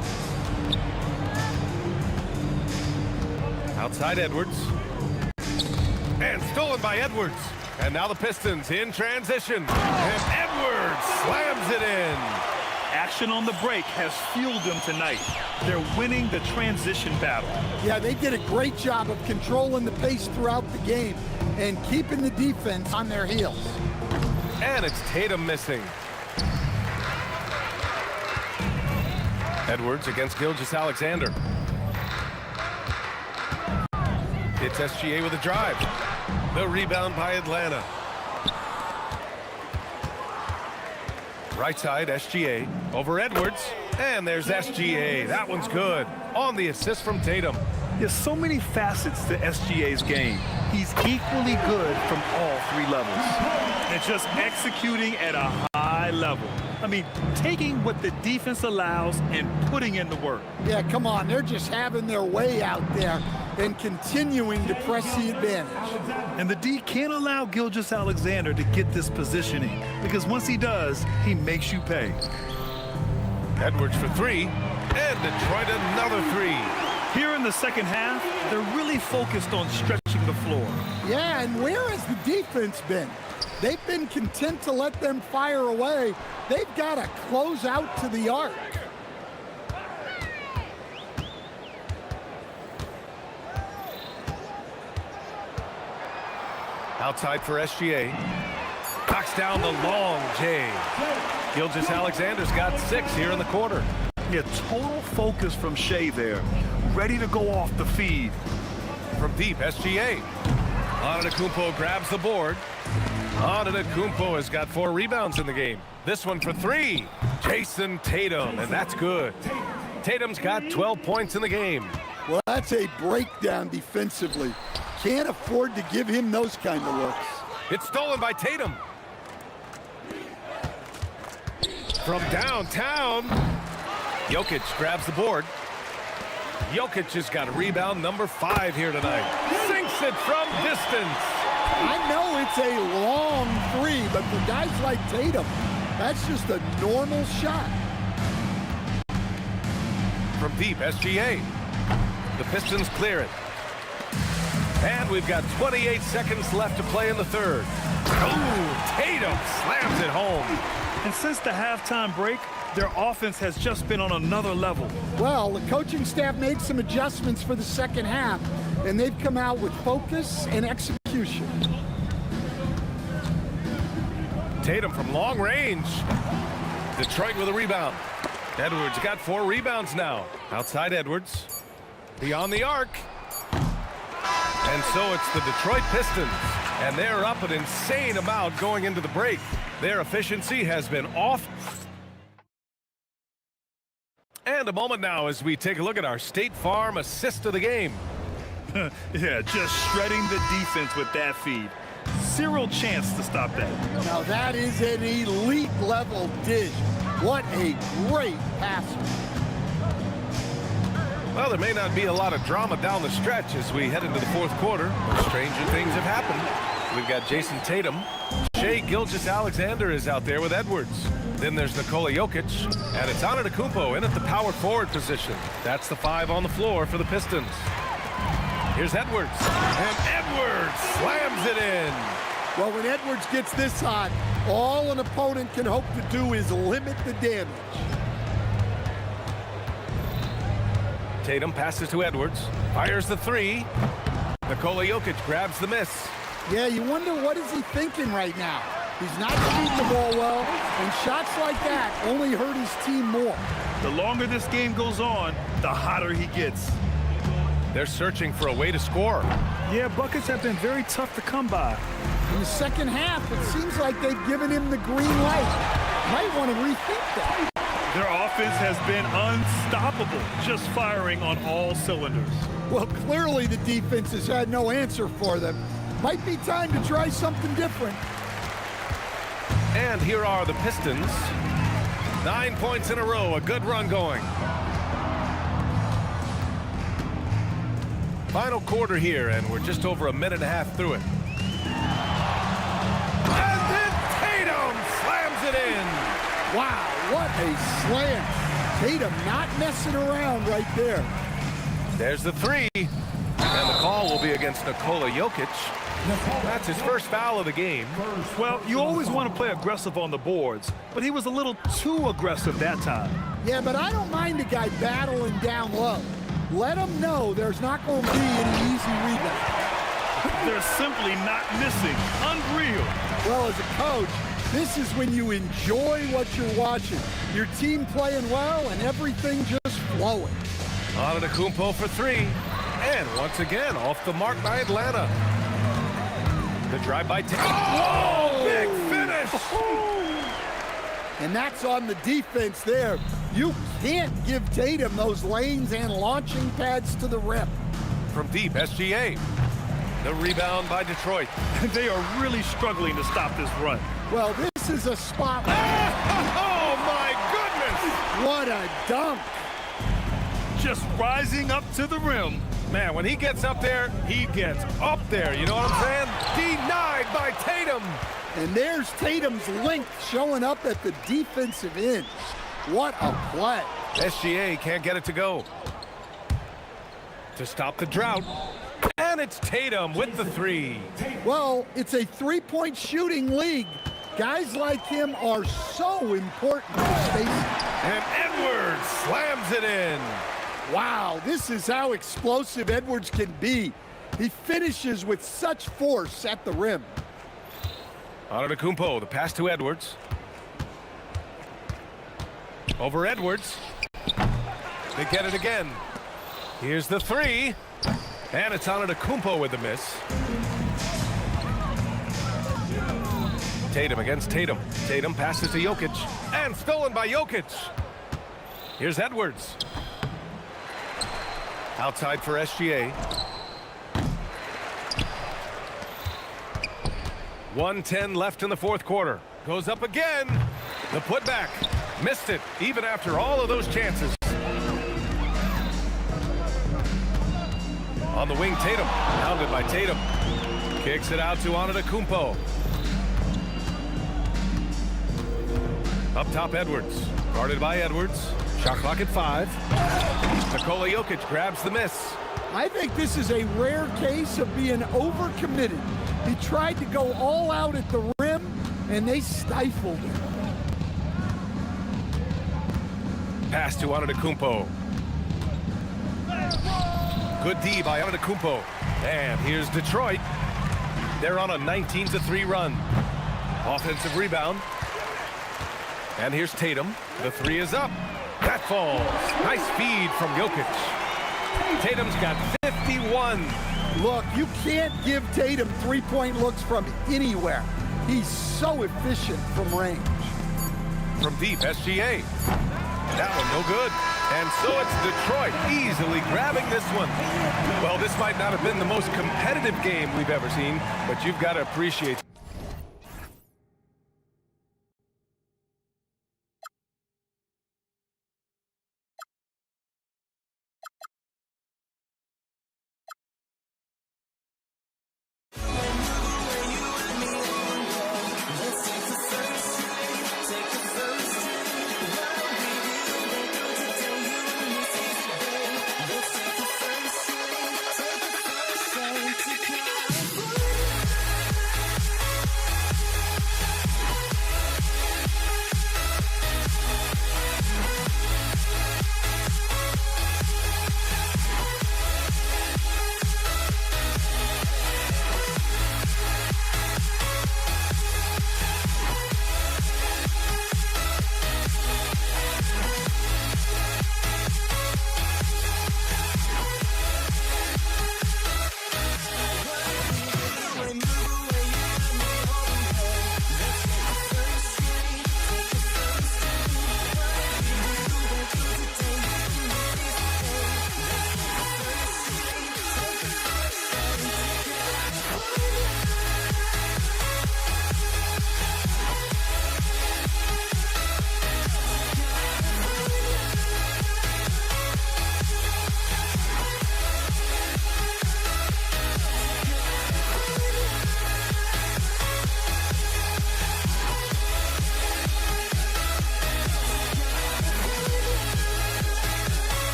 Outside Edwards. And stolen by Edwards. And now the Pistons in transition. And Edwards slams it in. Action on the break has fueled them tonight. They're winning the transition battle. Yeah, they did a great job of controlling the pace throughout the game and keeping the defense on their heels. And it's Tatum missing. Edwards against Gilgeous-Alexander. It's SGA with a drive. The rebound by Atlanta. Right side, SGA over Edwards. And there's SGA. That one's good. On the assist from Tatum. There's so many facets to SGA's game. He's equally good from all three levels. And just executing at a high level. I mean, taking what the defense allows and putting in the work. Yeah, come on. They're just having their way out there and continuing to press the advantage. And the D can't allow Gilgeous-Alexander to get this positioning, because once he does, he makes you pay. Edwards for three, and Detroit another three. Here in the second half, they're really focused on stretching the floor. Yeah, and where has the defense been? They've been content to let them fire away. They've got to close out to the arc. Outside for SGA. Knocks down the long J. Gilgeous-Alexander's got 6 here in the quarter. Yeah, total focus from Shea there. Ready to go off the feed. From deep, SGA. Antetokounmpo grabs the board. Antetokounmpo has got 4 rebounds in the game. This one for 3. Jason Tatum, and that's good. Tatum's got 12 points in the game. Well, that's a breakdown defensively. Can't afford to give him those kind of looks. It's stolen by Tatum. From downtown, Jokic grabs the board. Jokic has got rebound number 5 here tonight. Sinks it from distance. I know it's a long 3, but for guys like Tatum, that's just a normal shot. From deep, SGA. The Pistons clear it. And we've got 28 seconds left to play in the third. Oh, Tatum slams it home. And since the halftime break, their offense has just been on another level. Well, the coaching staff made some adjustments for the second half, and they've come out with focus and execution. Tatum from long range. Detroit with a rebound. Edwards got 4 rebounds now. Outside Edwards. Beyond the arc. And so it's the Detroit Pistons. And they're up an insane amount going into the break. Their efficiency has been off. And a moment now as we take a look at our State Farm assist of the game. Yeah, just shredding the defense with that feed. Zero chance to stop that. Now that is an elite level dish. What a great passer. Well, there may not be a lot of drama down the stretch as we head into the fourth quarter. But stranger things have happened. We've got Jason Tatum. Shea Gilgeous-Alexander is out there with Edwards. Then there's Nikola Jokic. And it's Antetokounmpo in at the power forward position. That's the 5 on the floor for the Pistons. Here's Edwards. And Edwards slams it in. Well, when Edwards gets this hot, all an opponent can hope to do is limit the damage. Tatum passes to Edwards. Fires the 3. Nikola Jokic grabs the miss. Yeah, you wonder what is he thinking right now. He's not shooting the ball well, and shots like that only hurt his team more. The longer this game goes on, the hotter he gets. They're searching for a way to score. Yeah, buckets have been very tough to come by. In the second half, it seems like they've given him the green light. Might want to rethink that. Their offense has been unstoppable, just firing on all cylinders. Well, clearly the defense has had no answer for them. Might be time to try something different. And here are the Pistons. 9 points in a row, a good run going. Final quarter here, and we're just over a minute and a half through it. And then Tatum slams it in. Wow, what a slam. Tatum not messing around right there. There's the 3. And the call will be against Nikola Jokic. That's his first foul of the game. Well, you always want to play aggressive on the boards, but he was a little too aggressive that time. Yeah, but I don't mind a guy battling down low. Let him know there's not going to be any easy rebound. They're simply not missing. Unreal. Well, as a coach, This is when you enjoy what you're watching. Your team playing well and everything just flowing. Antetokounmpo for three. And once again, off the mark by Atlanta. The drive by Tatum. Oh, big finish! And that's on the defense there. You can't give Tatum those lanes and launching pads to the rim. From deep, SGA. The rebound by Detroit. They are really struggling to stop this run. Well, this is a spot. Oh, my goodness! What a dunk. Just rising up to the rim. Man, when he gets up there, he gets up there. You know what I'm saying? Denied by Tatum. And there's Tatum's length showing up at the defensive end. What a play. SGA can't get it to go. To stop the drought. And it's Tatum with the three. Well, it's a three-point shooting league. Guys like him are so important to spacing. And Edwards slams it in. Wow, this is how explosive Edwards can be. He finishes with such force at the rim. Antetokounmpo, the pass to Edwards. Over Edwards. They get it again. Here's the three. And it's Antetokounmpo with the miss. Tatum against Tatum. Tatum passes to Jokic. And stolen by Jokic. Here's Edwards. Outside for SGA. 1:10 left in the fourth quarter. Goes up again. The putback. Missed it, even after all of those chances. On the wing, Tatum. Pounded by Tatum. Kicks it out to Antetokounmpo. Up top, Edwards. Guarded by Edwards. Shot clock at 5. Nikola Jokic grabs the miss. I think this is a rare case of being overcommitted. He tried to go all out at the rim, and they stifled him. Pass to Antetokounmpo. Good D by Antetokounmpo. And here's Detroit. They're on a 19-3 run. Offensive rebound. And here's Tatum. The three is up. That falls. Nice feed from Jokic. Tatum's got 51. Look, you can't give Tatum three-point looks from anywhere. He's so efficient from range. From deep, SGA. That one no good. And so it's Detroit easily grabbing this one. Well, this might not have been the most competitive game we've ever seen, but you've got to appreciate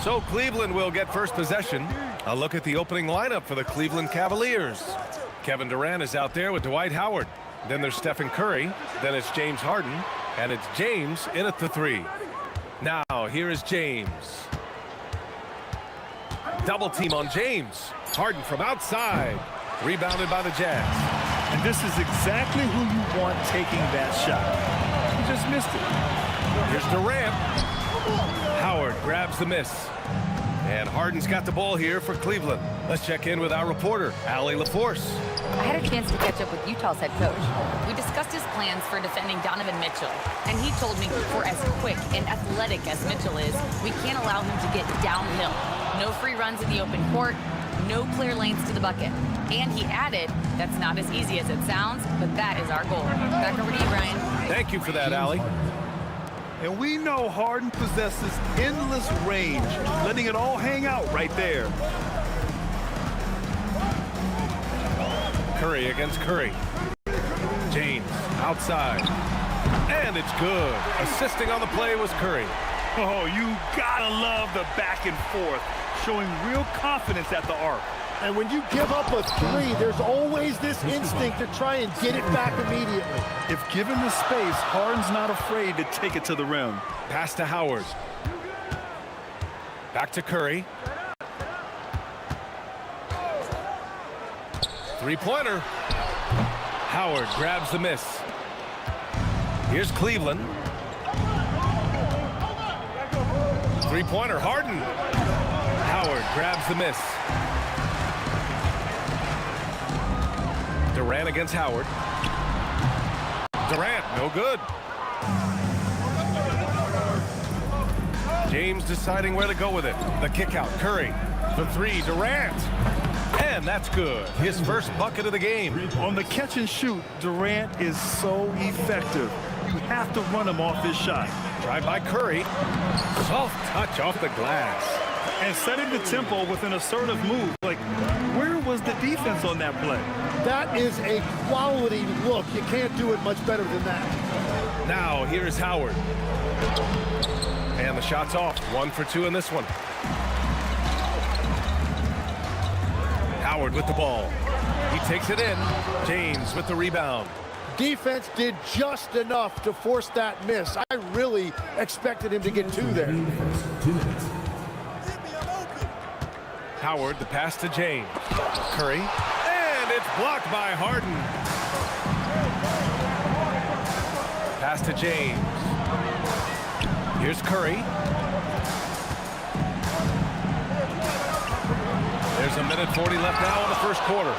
So Cleveland will get first possession. A look at the opening lineup for the Cleveland Cavaliers. Kevin Durant is out there with Dwight Howard. Then there's Stephen Curry. Then it's James Harden. And it's James in at the 3. Now, here is James. Double team on James. Harden from outside. Rebounded by the Jazz. And this is exactly who you want taking that shot. He just missed it. Here's Durant. Howard grabs the miss. And Harden's got the ball here for Cleveland. Let's check in with our reporter, Allie LaForce. I had a chance to catch up with Utah's head coach. We discussed his plans for defending Donovan Mitchell, and he told me for as quick and athletic as Mitchell is, we can't allow him to get downhill. No free runs in the open court, no clear lanes to the bucket. And he added, that's not as easy as it sounds, but that is our goal. Back over to you, Ryan. Thank you for that, Allie. And we know Harden possesses endless range, letting it all hang out right there. Curry against Curry. James outside. And it's good. Assisting on the play was Curry. Oh, you gotta love the back and forth, showing real confidence at the arc. And when you give up a 3, there's always this instinct to try and get it back immediately. If given the space, Harden's not afraid to take it to the rim. Pass to Howard. Back to Curry. Three-pointer. Howard grabs the miss. Here's Cleveland. Three-pointer, Harden. Howard grabs the miss. Durant against Howard. Durant, no good. James deciding where to go with it. The kick out, Curry. The 3, Durant. And that's good. His first bucket of the game. On the catch and shoot, Durant is so effective. You have to run him off his shot. Drive by Curry. Soft touch off the glass. And setting the tempo with an assertive move. Like, where was the defense on that play? That is a quality look. You can't do it much better than that. Now, here's Howard. And the shot's off. 1 for 2 in this one. Howard with the ball. He takes it in. James with the rebound. Defense did just enough to force that miss. I really expected him to get 2 there. Howard, the pass to James. Curry. And it's blocked by Harden. Pass to James. Here's Curry. There's 1:40 left now in the first quarter.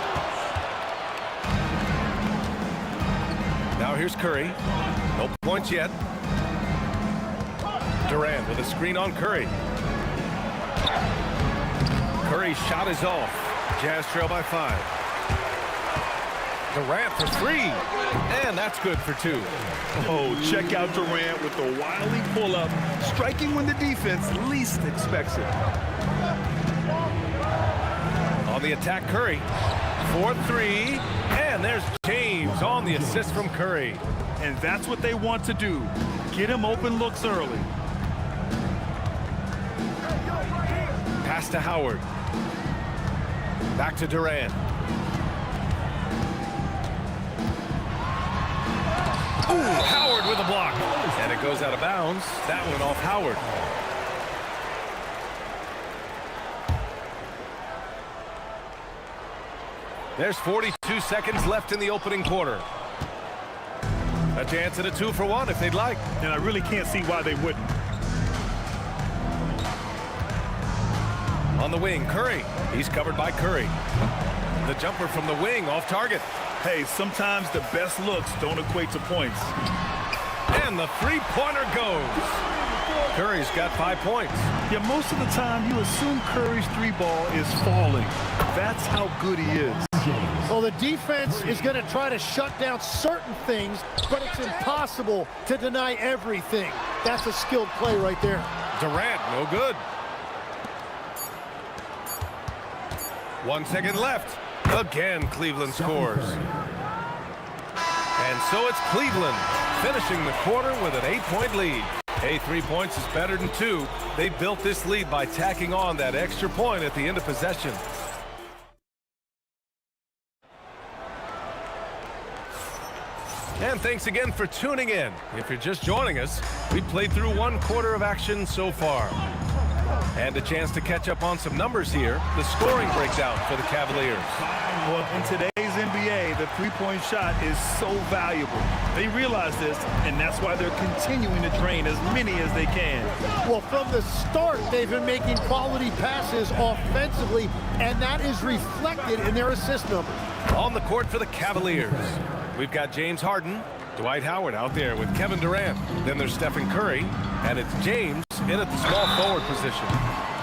Now here's Curry. No points yet. Durant with a screen on Curry. Curry's shot is off. Jazz trail by 5. Durant for 3. And that's good for 2. Oh, check out Durant with the wily pull-up, striking when the defense least expects it. On the attack, Curry. 4-3. And there's James on the assist from Curry. And that's what they want to do. Get him open looks early. Pass to Howard. Back to Durant. Ooh, Howard with a block. And it goes out of bounds. That one off Howard. There's 42 seconds left in the opening quarter. A chance at a 2-for-1 if they'd like. And I really can't see why they wouldn't. On the wing, Curry. He's covered by Curry. The jumper from the wing off target. Hey, sometimes the best looks don't equate to points. And the three-pointer goes. Curry's got 5 points. Yeah, most of the time you assume Curry's 3-ball is falling. That's how good he is. Well, the defense is going to try to shut down certain things, but it's impossible to deny everything. That's a skilled play right there. Durant, no good. 1 second left. Again, Cleveland scores. And so it's Cleveland finishing the quarter with an 8-point lead. Hey, 3 points is better than 2. They built this lead by tacking on that extra point at the end of possession. And thanks again for tuning in. If you're just joining us, we played through 1 quarter of action so far. And a chance to catch up on some numbers here. The scoring breakdown for the Cavaliers. Well, in today's NBA, the three-point shot is so valuable. They realize this, and that's why they're continuing to drain as many as they can. Well, from the start, they've been making quality passes offensively, and that is reflected in their assist number. On the court for the Cavaliers, we've got James Harden, Dwight Howard out there with Kevin Durant. Then there's Stephen Curry, and it's James in at the small forward position.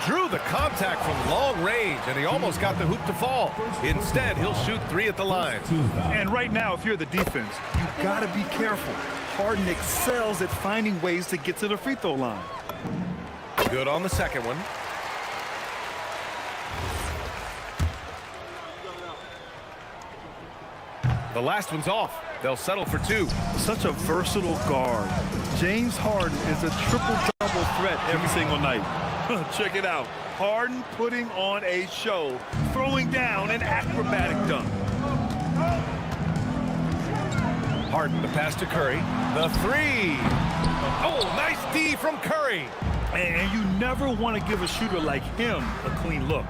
Drew the contact from long range, and he almost got the hoop to fall. Instead, he'll shoot 3 at the line. And right now, if you're the defense, you've got to be careful. Harden excels at finding ways to get to the free throw line. Good on the second one. The last one's off. They'll settle for 2. Such a versatile guard. James Harden is a triple-double threat every single night. Check it out. Harden putting on a show, throwing down an acrobatic dunk. Harden, the pass to Curry. The 3. Oh, nice D from Curry. And you never want to give a shooter like him a clean look.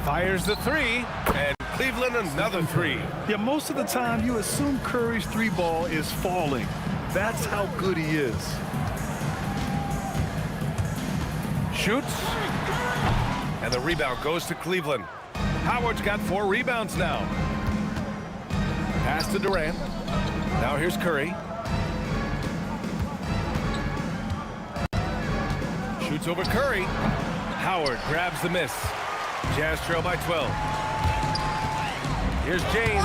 Fires the 3, and Cleveland another 3. Yeah, most of the time you assume Curry's 3-ball is falling. That's how good he is. Shoots, and the rebound goes to Cleveland. Howard's got 4 rebounds now. Pass to Durant. Now here's Curry. Shoots over Curry. Howard grabs the miss. Jazz trail by 12. Here's James.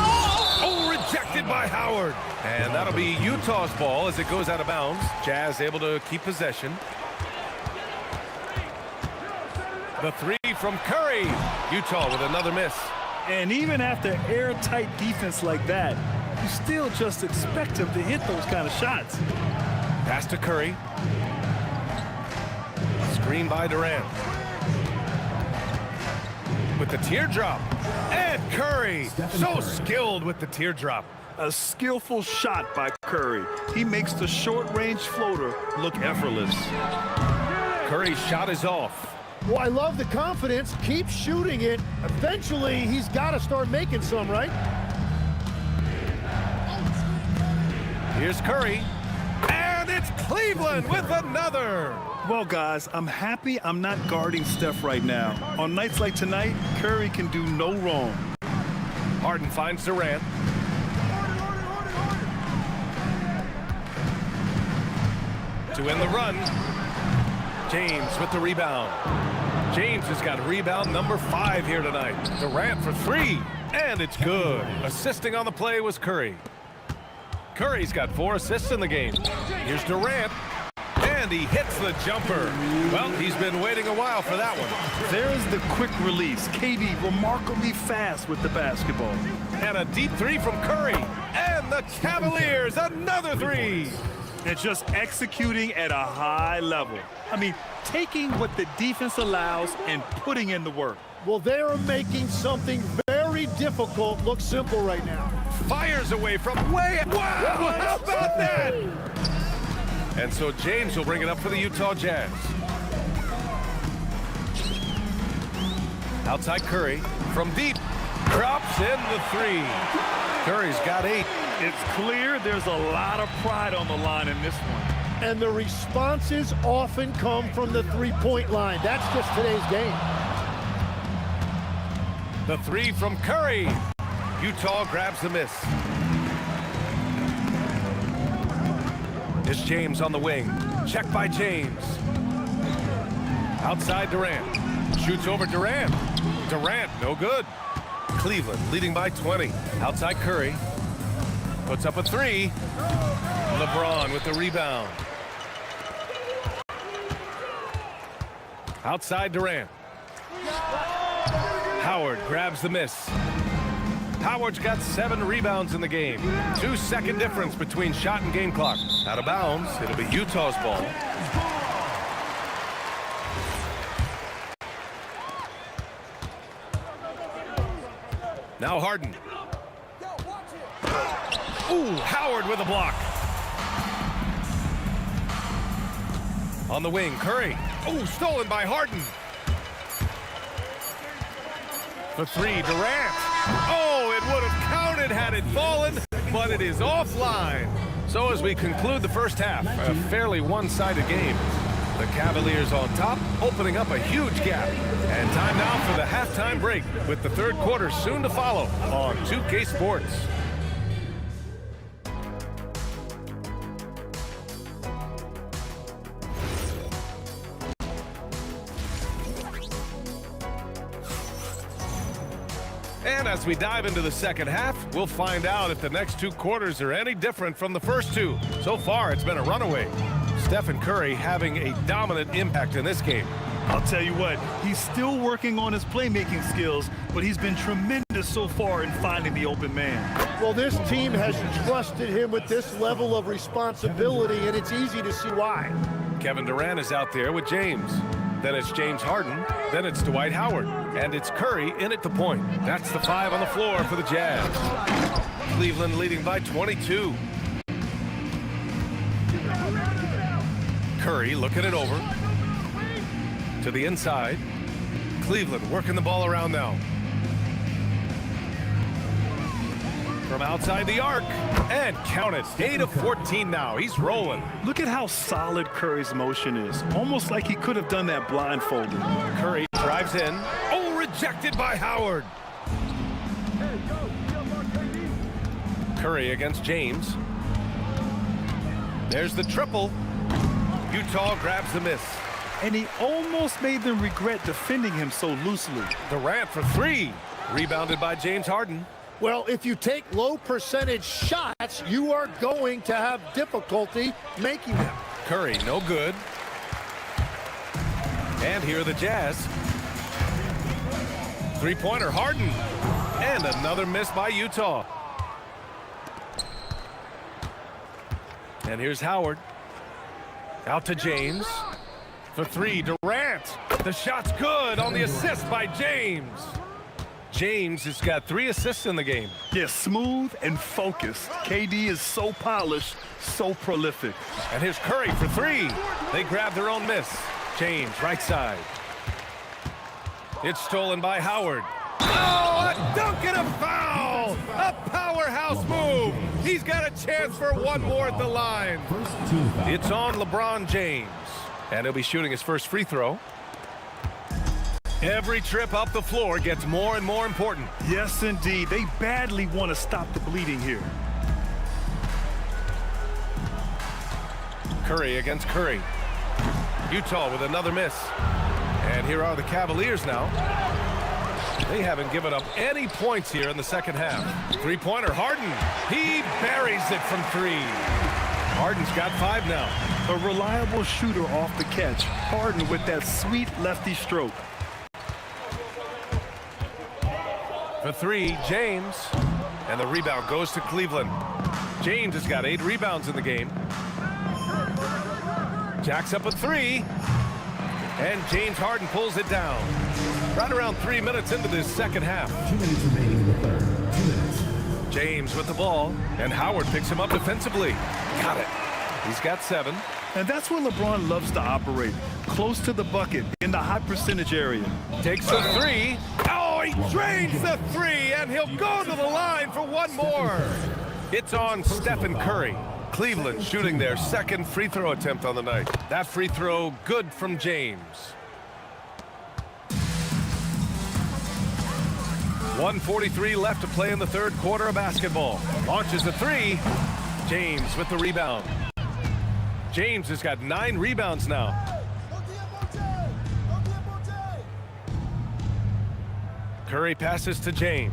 Oh, rejected by Howard. And that'll be Utah's ball as it goes out of bounds. Jazz able to keep possession. The 3 from Curry. Utah with another miss. And even after airtight defense like that, you still just expect him to hit those kind of shots. Pass to Curry. Screen by Durant. With the teardrop. And Curry. So skilled with the teardrop. A skillful shot by Curry. He makes the short-range floater look effortless. Curry's shot is off. Well, I love the confidence. Keep shooting it. Eventually, he's got to start making some, right? Here's Curry. And it's Cleveland with another. Well, guys, I'm happy I'm not guarding Steph right now. On nights like tonight, Curry can do no wrong. Harden finds Durant. To end the run. James with the rebound. James has got rebound number 5 here tonight. Durant for 3, and it's good. Assisting on the play was Curry. Curry's got 4 assists in the game. Here's Durant, and he hits the jumper. Well, he's been waiting a while for that one. There's the quick release. KD remarkably fast with the basketball. And a deep 3 from Curry, and the Cavaliers another 3. It's just executing at a high level. I mean, taking what the defense allows and putting in the work. Well, they are making something very difficult look simple right now. Fires away from way. Wow, how about that? And so James will bring it up for the Utah Jazz. Outside Curry from deep. Drops in the 3. Curry's got 8. It's clear there's a lot of pride on the line in this one. And the responses often come from the three-point line. That's just today's game. The 3 from Curry. Utah grabs the miss. It's James on the wing. Check by James. Outside Durant. Shoots over Durant. Durant, no good. Cleveland leading by 20. Outside Curry. Puts up a 3. LeBron with the rebound. Outside Durant. Howard grabs the miss. Howard's got 7 rebounds in the game. 2-second difference between shot and game clock. Out of bounds, it'll be Utah's ball. Now Harden. Ooh, Howard with a block. On the wing, Curry. Ooh, stolen by Harden. For 3, Durant. Oh, it would have counted had it fallen, but it is offline. So as we conclude the first half, a fairly one-sided game. The Cavaliers on top, opening up a huge gap. And time now for the halftime break, with the third quarter soon to follow on 2K Sports. And as we dive into the second half, we'll find out if the next 2 quarters are any different from the first 2. So far, it's been a runaway. Stephen Curry having a dominant impact in this game. I'll tell you what, he's still working on his playmaking skills, but he's been tremendous so far in finding the open man. Well, this team has trusted him with this level of responsibility, and it's easy to see why. Kevin Durant is out there with James. Then it's James Harden. Then it's Dwight Howard. And it's Curry in at the point. That's the 5 on the floor for the Jazz. Cleveland leading by 22. Curry looking it over. To the inside. Cleveland working the ball around now. From outside the arc. And count it. 8 of 14 now. He's rolling. Look at how solid Curry's motion is. Almost like he could have done that blindfolded. Curry drives in. Oh, rejected by Howard. Curry against James. There's the triple. Utah grabs the miss. And he almost made them regret defending him so loosely. Durant for 3. Rebounded by James Harden. Well, if you take low percentage shots, you are going to have difficulty making them. Curry, no good. And here are the Jazz. 3-pointer, Harden. And another miss by Utah. And here's Howard. Out to James. For 3, Durant. The shot's good on the assist by James. James has got 3 assists in the game. Yeah, smooth and focused. KD is so polished, so prolific. And here's Curry for 3. They grab their own miss. James, right side. It's stolen by Howard. Oh, a dunk and a foul! A powerhouse move. He's got a chance for one more at the line. It's on LeBron James. And he'll be shooting his first free throw. Every trip up the floor gets more and more important. Yes, indeed. They badly want to stop the bleeding here. Curry against Curry. Utah with another miss. And here are the Cavaliers now. They haven't given up any points here in the second half. 3-pointer, Harden. He buries it from 3. Harden's got 5 now. A reliable shooter off the catch. Harden with that sweet lefty stroke. For 3, James. And the rebound goes to Cleveland. James has got 8 rebounds in the game. Jacks up a 3. And James Harden pulls it down. Right around 3 minutes into this second half. 2 minutes remaining in the third. 2 minutes. James with the ball. And Howard picks him up defensively. Got it. He's got 7. And that's where LeBron loves to operate. Close to the bucket, in the high percentage area. Takes the 3. Oh, he drains the 3, and he'll go to the line for one more. It's on Stephen Curry. Cleveland shooting their second free throw attempt on the night. That free throw good from James. 1:43 left to play in the third quarter of basketball. Launches the 3. James with the rebound. James has got 9 rebounds now. Curry passes to James.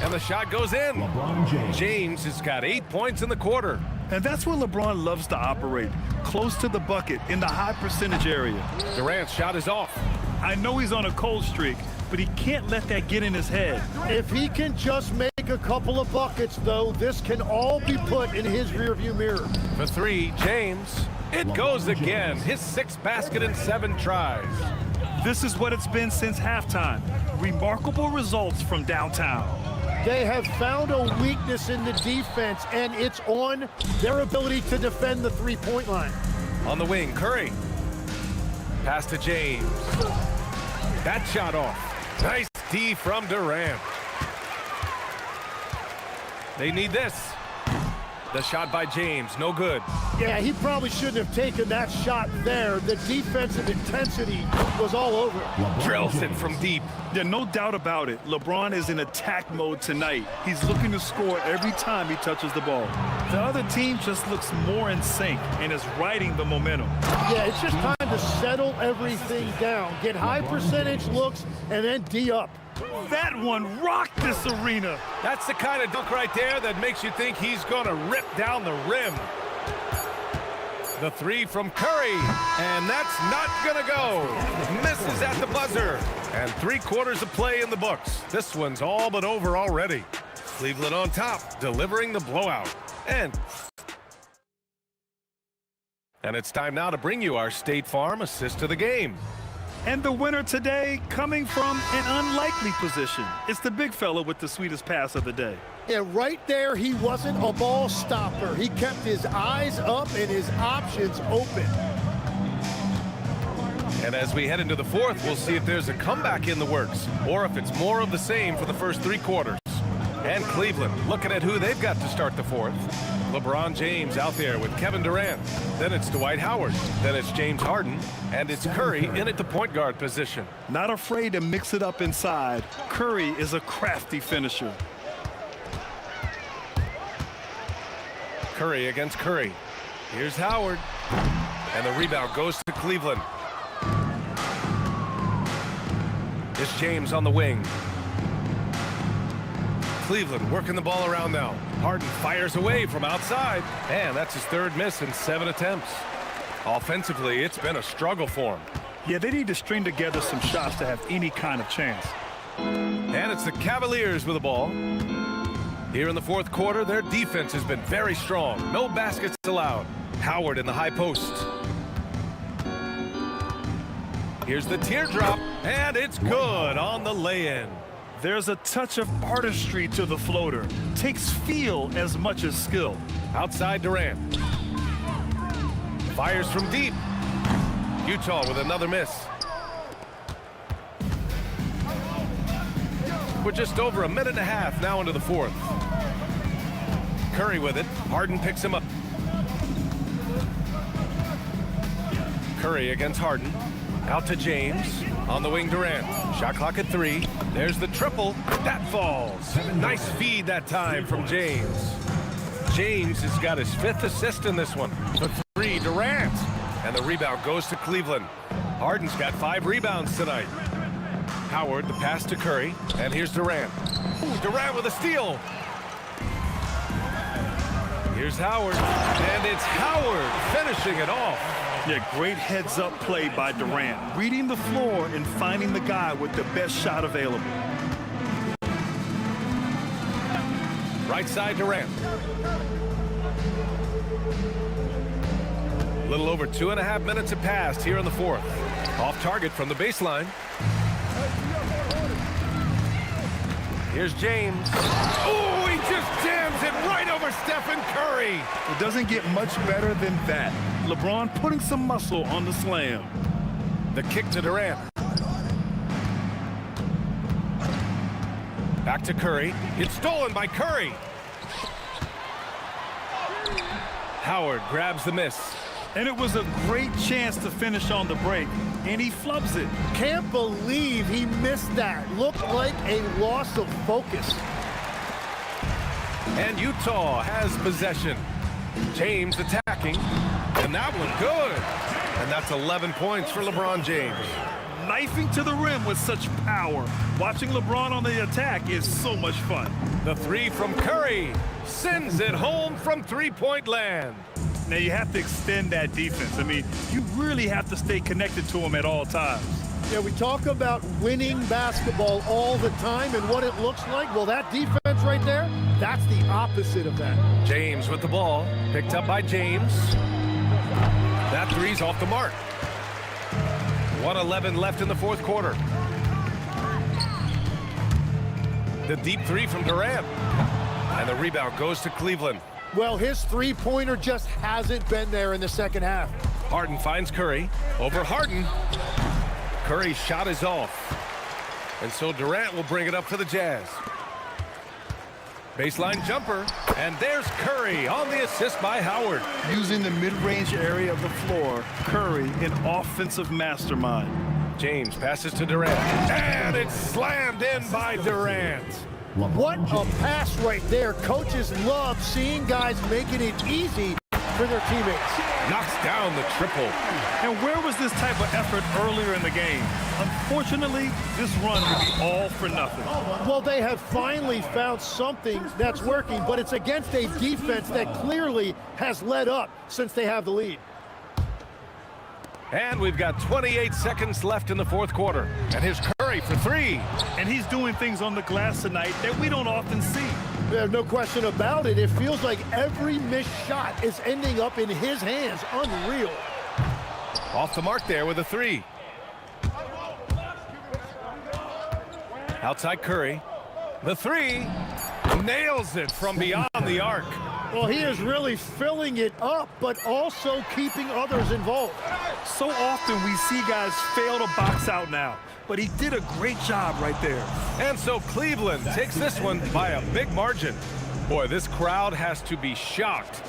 And the shot goes in. LeBron James. James has got 8 points in the quarter. And that's where LeBron loves to operate. Close to the bucket, in the high percentage area. Durant's shot is off. I know he's on a cold streak, but he can't let that get in his head. If he can just make a couple of buckets, though, this can all be put in his rearview mirror. For three, James. It goes again. His 6th basket in 7 tries. This is what it's been since halftime. Remarkable results from downtown. They have found a weakness in the defense, and it's on their ability to defend the three-point line. On the wing, Curry. Pass to James. That shot off. Nice D from Durant. They need this. The shot by James, no good. Yeah, he probably shouldn't have taken that shot there. The defensive intensity was all over it. Drills it from deep. Yeah, no doubt about it. LeBron is in attack mode tonight. He's looking to score every time he touches the ball. The other team just looks more in sync and is riding the momentum. Yeah, it's just time to settle everything down. Get high percentage looks and then D up. That one rocked this arena. That's the kind of dunk right there that makes you think he's going to rip down the rim. The three from Curry, and that's not going to go. Misses at the buzzer. And 3/4 of play in the books. This one's all but over already. Cleveland on top, delivering the blowout. And it's time now to bring you our State Farm assist of the game. And the winner today coming from an unlikely position. It's the big fella with the sweetest pass of the day. Yeah, right there, he wasn't a ball stopper. He kept his eyes up and his options open. And as we head into the 4th, we'll see if there's a comeback in the works or if it's more of the same for the first 3 quarters. And Cleveland looking at who they've got to start the 4th. LeBron James out there with Kevin Durant. Then it's Dwight Howard. Then it's James Harden. And it's Curry in at the point guard position. Not afraid to mix it up inside. Curry is a crafty finisher. Curry against Curry. Here's Howard. And the rebound goes to Cleveland. It's James on the wing. Cleveland working the ball around now. Harden fires away from outside. And that's his 3rd miss in 7 attempts. Offensively, it's been a struggle for him. Yeah, they need to string together some shots to have any kind of chance. And it's the Cavaliers with the ball. Here in the 4th quarter, their defense has been very strong. No baskets allowed. Howard in the high post. Here's the teardrop, and it's good on the lay-in. There's a touch of artistry to the floater. Takes feel as much as skill. Outside Durant. Fires from deep. Utah with another miss. We're just over a minute and a half now into the 4th. Curry with it. Harden picks him up. Curry against Harden. Out to James. On the wing, Durant. Shot clock at 3. There's the triple. That falls. Nice feed that time from James. James has got his 5th assist in this one. The 3, Durant. And the rebound goes to Cleveland. Harden's got 5 rebounds tonight. Howard, the pass to Curry. And here's Durant. Ooh, Durant with a steal. Here's Howard. And it's Howard finishing it off. Yeah, great heads-up play by Durant. Reading the floor and finding the guy with the best shot available. Right side, Durant. A little over 2.5 minutes have passed here in the 4th. Off target from the baseline. Here's James. Oh, he just jams it right over Stephen Curry. It doesn't get much better than that. LeBron putting some muscle on the slam. The kick to Durant. Back to Curry. It's stolen by Curry. Howard grabs the miss. And it was a great chance to finish on the break, and he flubs it. Can't believe he missed that. Looked like a loss of focus. And Utah has possession. James attacking, and that one good. And that's 11 points for LeBron James. Knifing to the rim with such power. Watching LeBron on the attack is so much fun. The 3 from Curry sends it home from 3-point land. Now you have to extend that defense. I mean, you really have to stay connected to him at all times. Yeah, we talk about winning basketball all the time and what it looks like. Well, that defense right there, that's the opposite of that. James with the ball, picked up by James. That three's off the mark. 1:11 left in the fourth quarter. The deep three from Durant. And the rebound goes to Cleveland. Well, his three-pointer just hasn't been there in the second half. Harden finds Curry. Over Harden. Curry's shot is off. And so Durant will bring it up for the Jazz. Baseline jumper. And there's Curry on the assist by Howard. Using the mid-range area of the floor, Curry, an offensive mastermind. James passes to Durant. And it's slammed in by Durant. What a pass right there. Coaches love seeing guys making it easy for their teammates. Knocks down the triple. And where was this type of effort earlier in the game? Unfortunately, this run will be all for nothing. Well, they have finally found something that's working, but it's against a defense that clearly has led up since they have the lead. And we've got 28 seconds left in the fourth quarter. And here's Curry for three. And he's doing things on the glass tonight that we don't often see. There's no question about it. It feels like every missed shot is ending up in his hands. Unreal. Off the mark there with a three. Outside Curry. The three. Nails it from beyond the arc. Well, he is really filling it up, but also keeping others involved. So often we see guys fail to box out now, but he did a great job right there. And so Cleveland takes this one by a big margin. Boy, this crowd has to be shocked.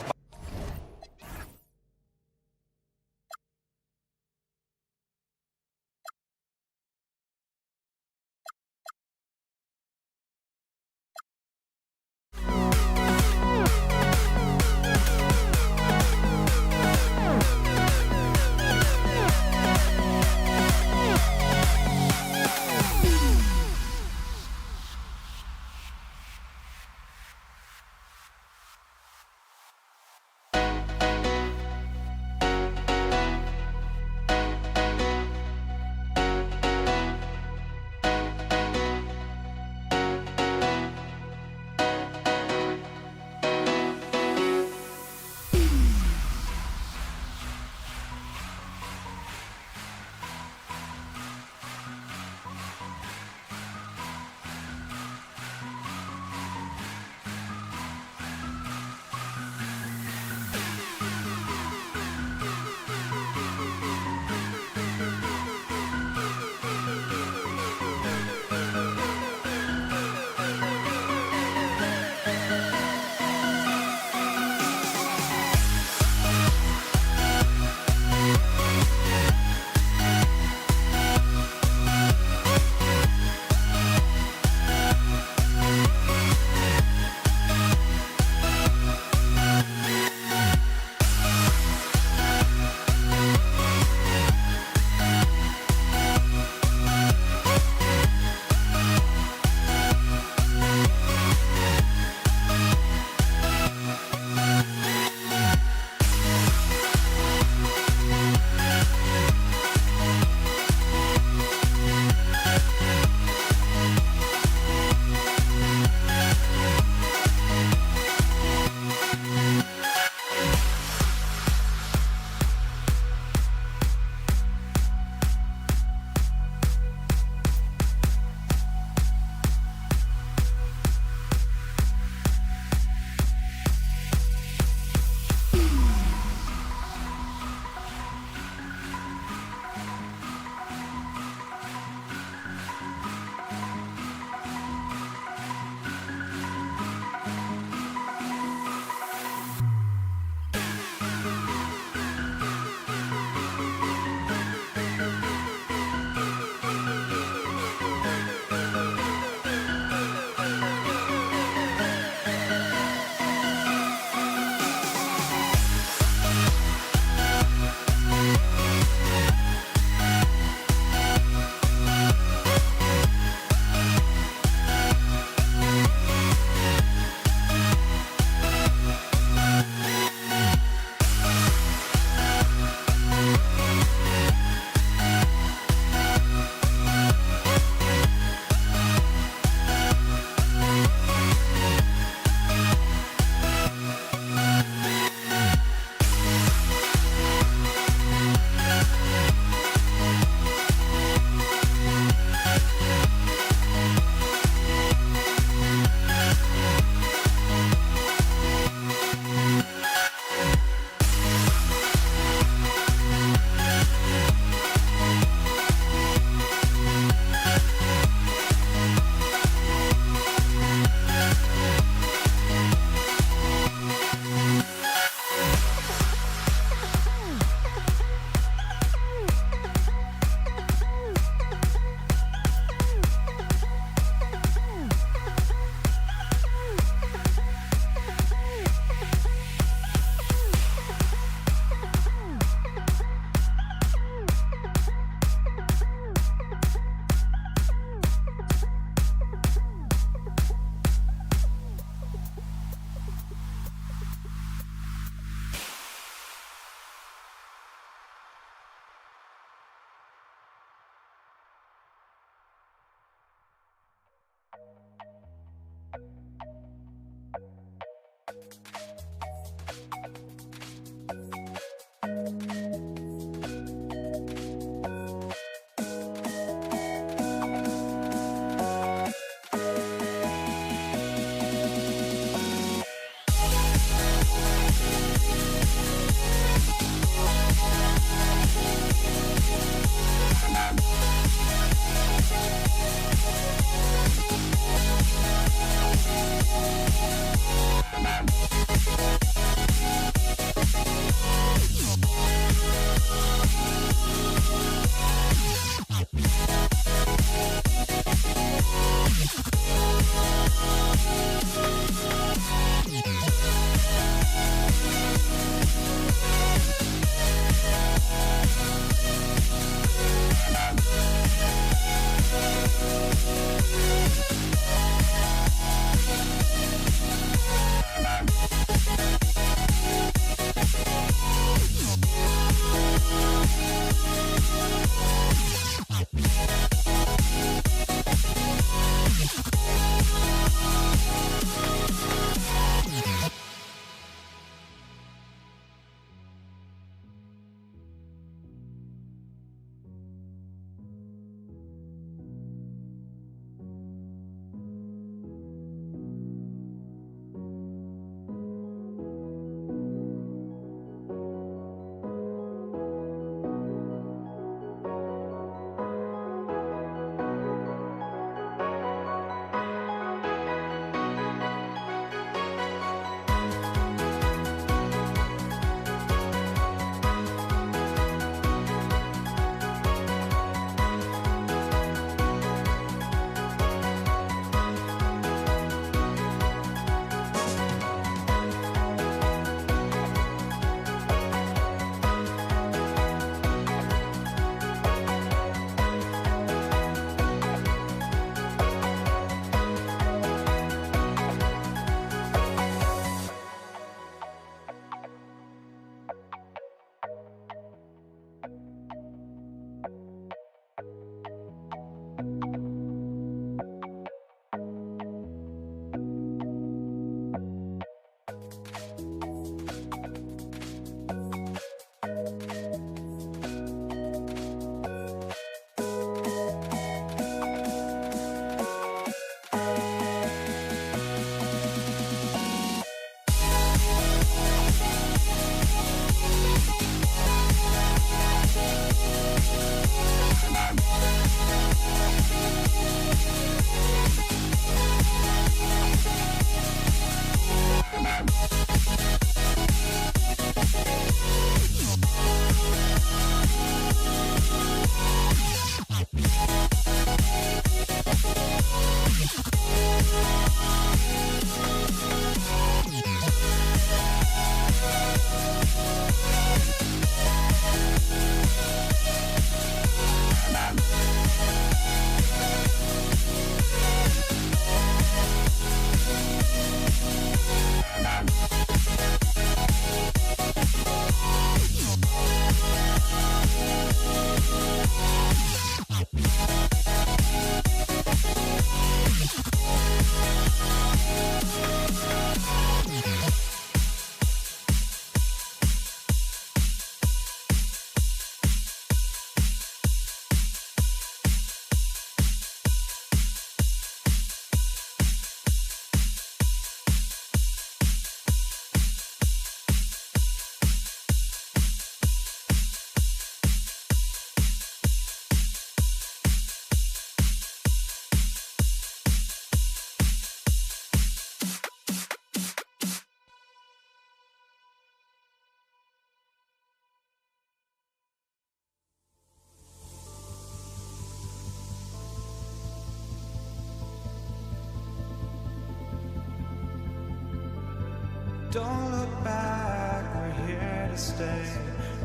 Don't look back, we're here to stay.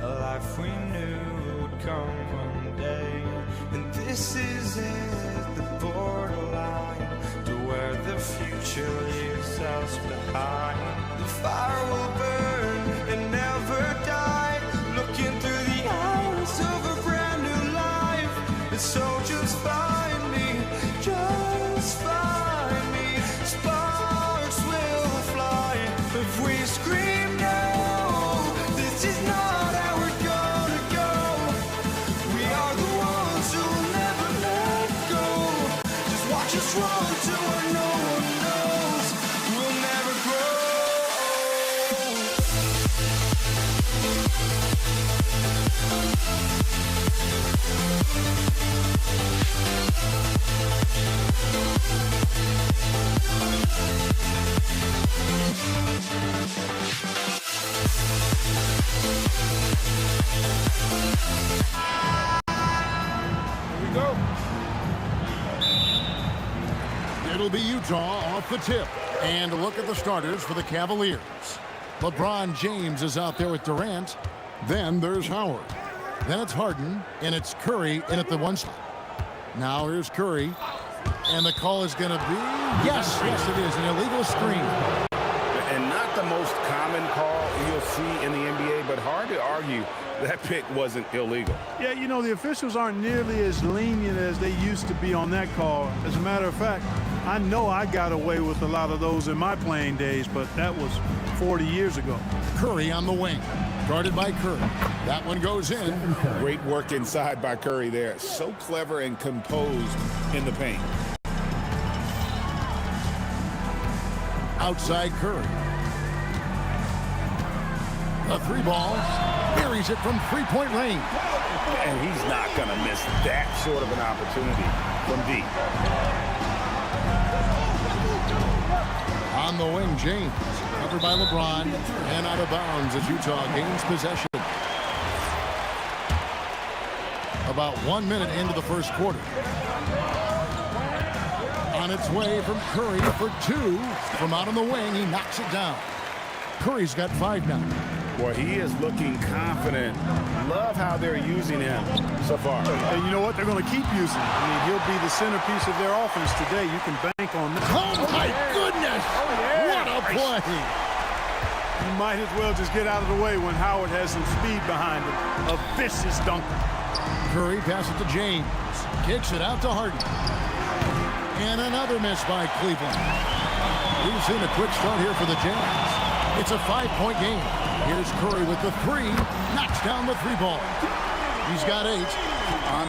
A life we knew would come one day. And this is it, the borderline to where the future leaves us behind. The fire will burn and never die. Looking through the eyes of a brand new life. And so just find me, just find me. Sparks will fly if we scream no. This is not how we're gonna go. We are the ones who will never let go. Just watch us run to where no one knows. We'll never grow. Here we go. It'll be Utah off the tip. And look at the starters for the Cavaliers. LeBron James is out there with Durant. Then there's Howard. Then it's Harden, and it's Curry in at the one spot. Now here's Curry, and the call is going to be, yes, it is, an illegal screen. And not the most common call you'll see in the NBA, but hard to argue that pick wasn't illegal. Yeah, you know, the officials aren't nearly as lenient as they used to be on that call. As a matter of fact, I know I got away with a lot of those in my playing days, but that was 40 years ago. Curry on the wing, guarded by Curry. That one goes in. Great work inside by Curry there. So clever and composed in the paint. Outside Curry. The three ball, buries it from three-point range. And he's not going to miss that sort of an opportunity from deep. On the wing, James, covered by LeBron, and out of bounds as Utah gains possession. About 1 minute into the first quarter. On its way from Curry for two. From out on the wing, he knocks it down. Curry's got 5 now. Boy, he is looking confident. Love how they're using him so far. And you know what? They're going to keep using him. I mean, he'll be the centerpiece of their offense today. You can bank on that. Oh, my goodness! What a play! You might as well just get out of the way when Howard has some speed behind him. A vicious dunker. Curry passes it to James. Kicks it out to Harden. And another miss by Cleveland. We've seen a quick start here for the Jazz. It's a 5-point game. Here's Curry with the three. Knocks down the three ball. He's got 8.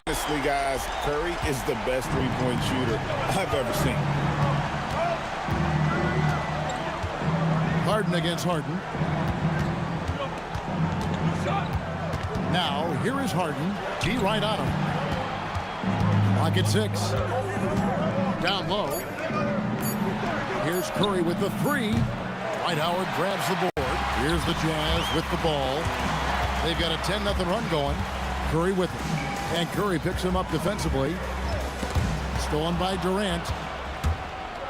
Honestly, guys, Curry is the best three-point shooter I've ever seen. Harden against Harden. Now, here is Harden. He right on him. Clock at 6. Down low. Here's Curry with the three. Dwight Howard grabs the board. Here's the Jazz with the ball. They've got a 10-0 run going. Curry with it. And Curry picks him up defensively. Stolen by Durant.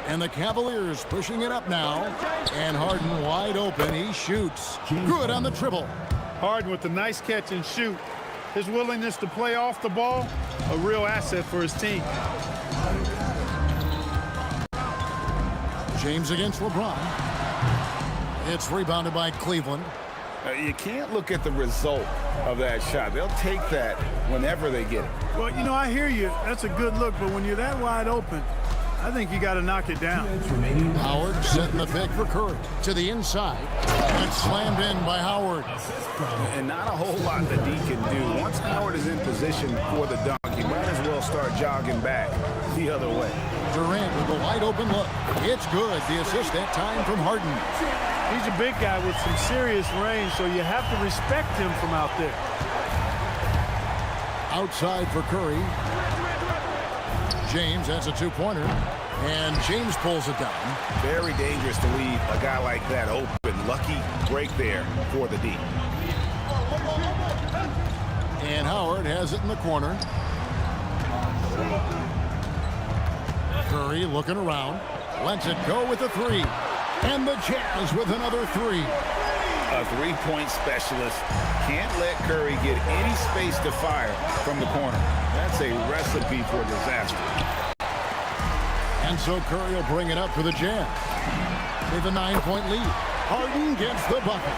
And the Cavaliers pushing it up now. And Harden wide open. He shoots. Good on the dribble. Harden with a nice catch and shoot. His willingness to play off the ball, a real asset for his team. James against LeBron. It's rebounded by Cleveland. You can't look at the result of that shot. They'll take that whenever they get it. Well, you know, I hear you. That's a good look, but when you're that wide open, I think you got to knock it down. Howard setting the pick for Curry to the inside. And slammed in by Howard. And not a whole lot that D can do. Once Howard is in position for the dunk, he might as well start jogging back the other way. Durant with a wide open look. It's good. The assist that time from Harden. He's a big guy with some serious range, so you have to respect him from out there. Outside for Curry. James, that's a two-pointer. And James pulls it down. Very dangerous to leave a guy like that open. Lucky break there for the D. And Howard has it in the corner. Curry looking around. Lets it go with a three. And the Jazz with another three. A three-point specialist can't let Curry get any space to fire from the corner. That's a recipe for disaster. And so Curry will bring it up for the Jazz. With a 9-point lead. Harden gets the bucket.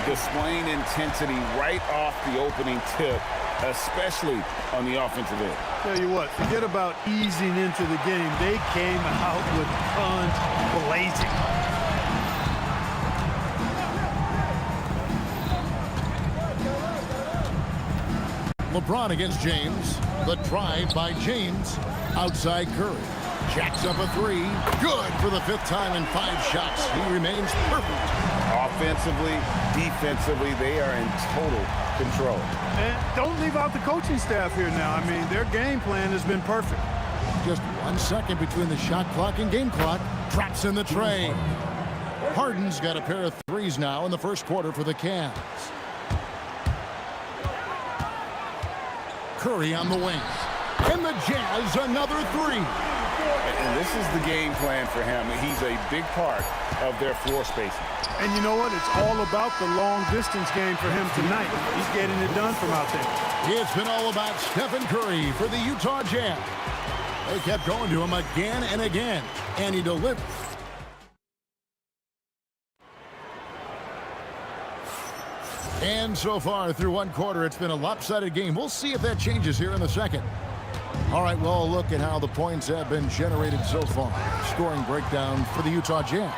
Displaying intensity right off the opening tip, especially on the offensive end. Tell you what, forget about easing into the game. They came out with guns blazing. LeBron against James. The drive by James. Outside Curry. Jacks up a three. Good for the fifth time in 5 shots. He remains perfect. Offensively, defensively, they are in total control. And don't leave out the coaching staff here now. I mean, their game plan has been perfect. Just 1 second between the shot clock and game clock. Drops in the tray. Harden's got a pair of threes now in the first quarter for the Cavs. Curry on the wing. And the Jazz another three. And this is the game plan for him. He's a big part of their floor spacing. And you know what? It's all about the long-distance game for him tonight. He's getting it done from out there. It's been all about Stephen Curry for the Utah Jazz. They kept going to him again and again, and he delivered. And so far through 1 quarter, it's been a lopsided game. We'll see if that changes here in the second. All right, well, look at how the points have been generated so far. Scoring breakdown for the Utah Jazz.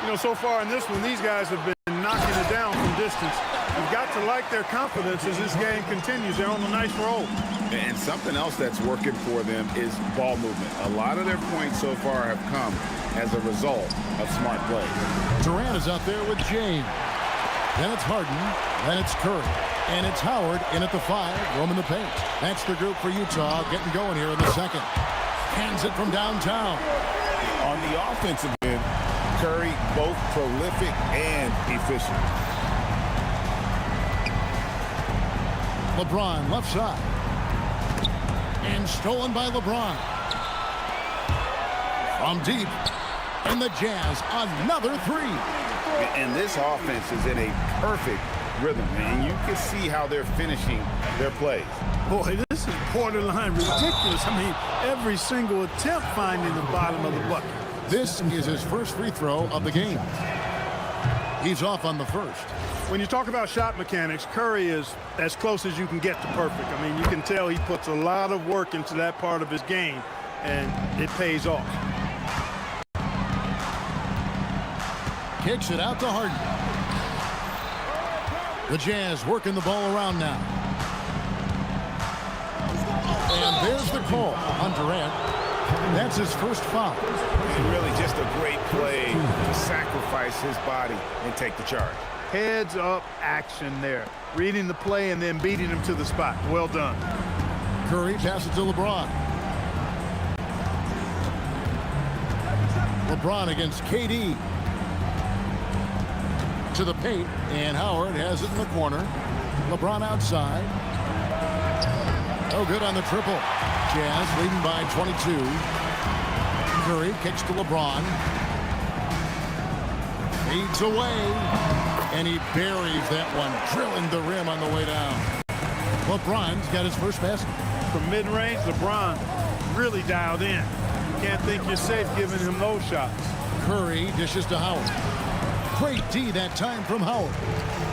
You know, so far in this one, these guys have been knocking it down from distance. You've got to like their confidence as this game continues. They're on a nice roll. And something else that's working for them is ball movement. A lot of their points so far have come as a result of smart play. Durant is out there with James. Then it's Harden. Then it's Curry. And it's Howard in at the 5, roaming the paint. That's the group for Utah getting going here in the second. Hands it from downtown. On the offensive end, Curry both prolific and efficient. LeBron left side. And stolen by LeBron. From deep. And the Jazz another three. And this offense is in a perfect rhythm, and you can see how they're finishing their plays. Boy, this is borderline ridiculous. I mean, every single attempt finding the bottom of the bucket. This is his first free throw of the game. He's off on the first. When you talk about shot mechanics, Curry is as close as you can get to perfect. I mean, you can tell he puts a lot of work into that part of his game, and it pays off. Kicks it out to Harden. The Jazz working the ball around now. And there's the call on Durant. That's his first foul. And really just a great play to sacrifice his body and take the charge. Heads up action there. Reading the play and then beating him to the spot. Well done. Curry passes to LeBron. LeBron against KD. to the paint, and Howard has it in the corner. LeBron outside. No good on the triple. Jazz leading by 22. Curry kicks to LeBron. Feeds away. And he buries that one, drilling the rim on the way down. LeBron's got his first basket. From mid-range, LeBron really dialed in. You can't think you're safe giving him those shots. Curry dishes to Howard. Great D that time from Howard.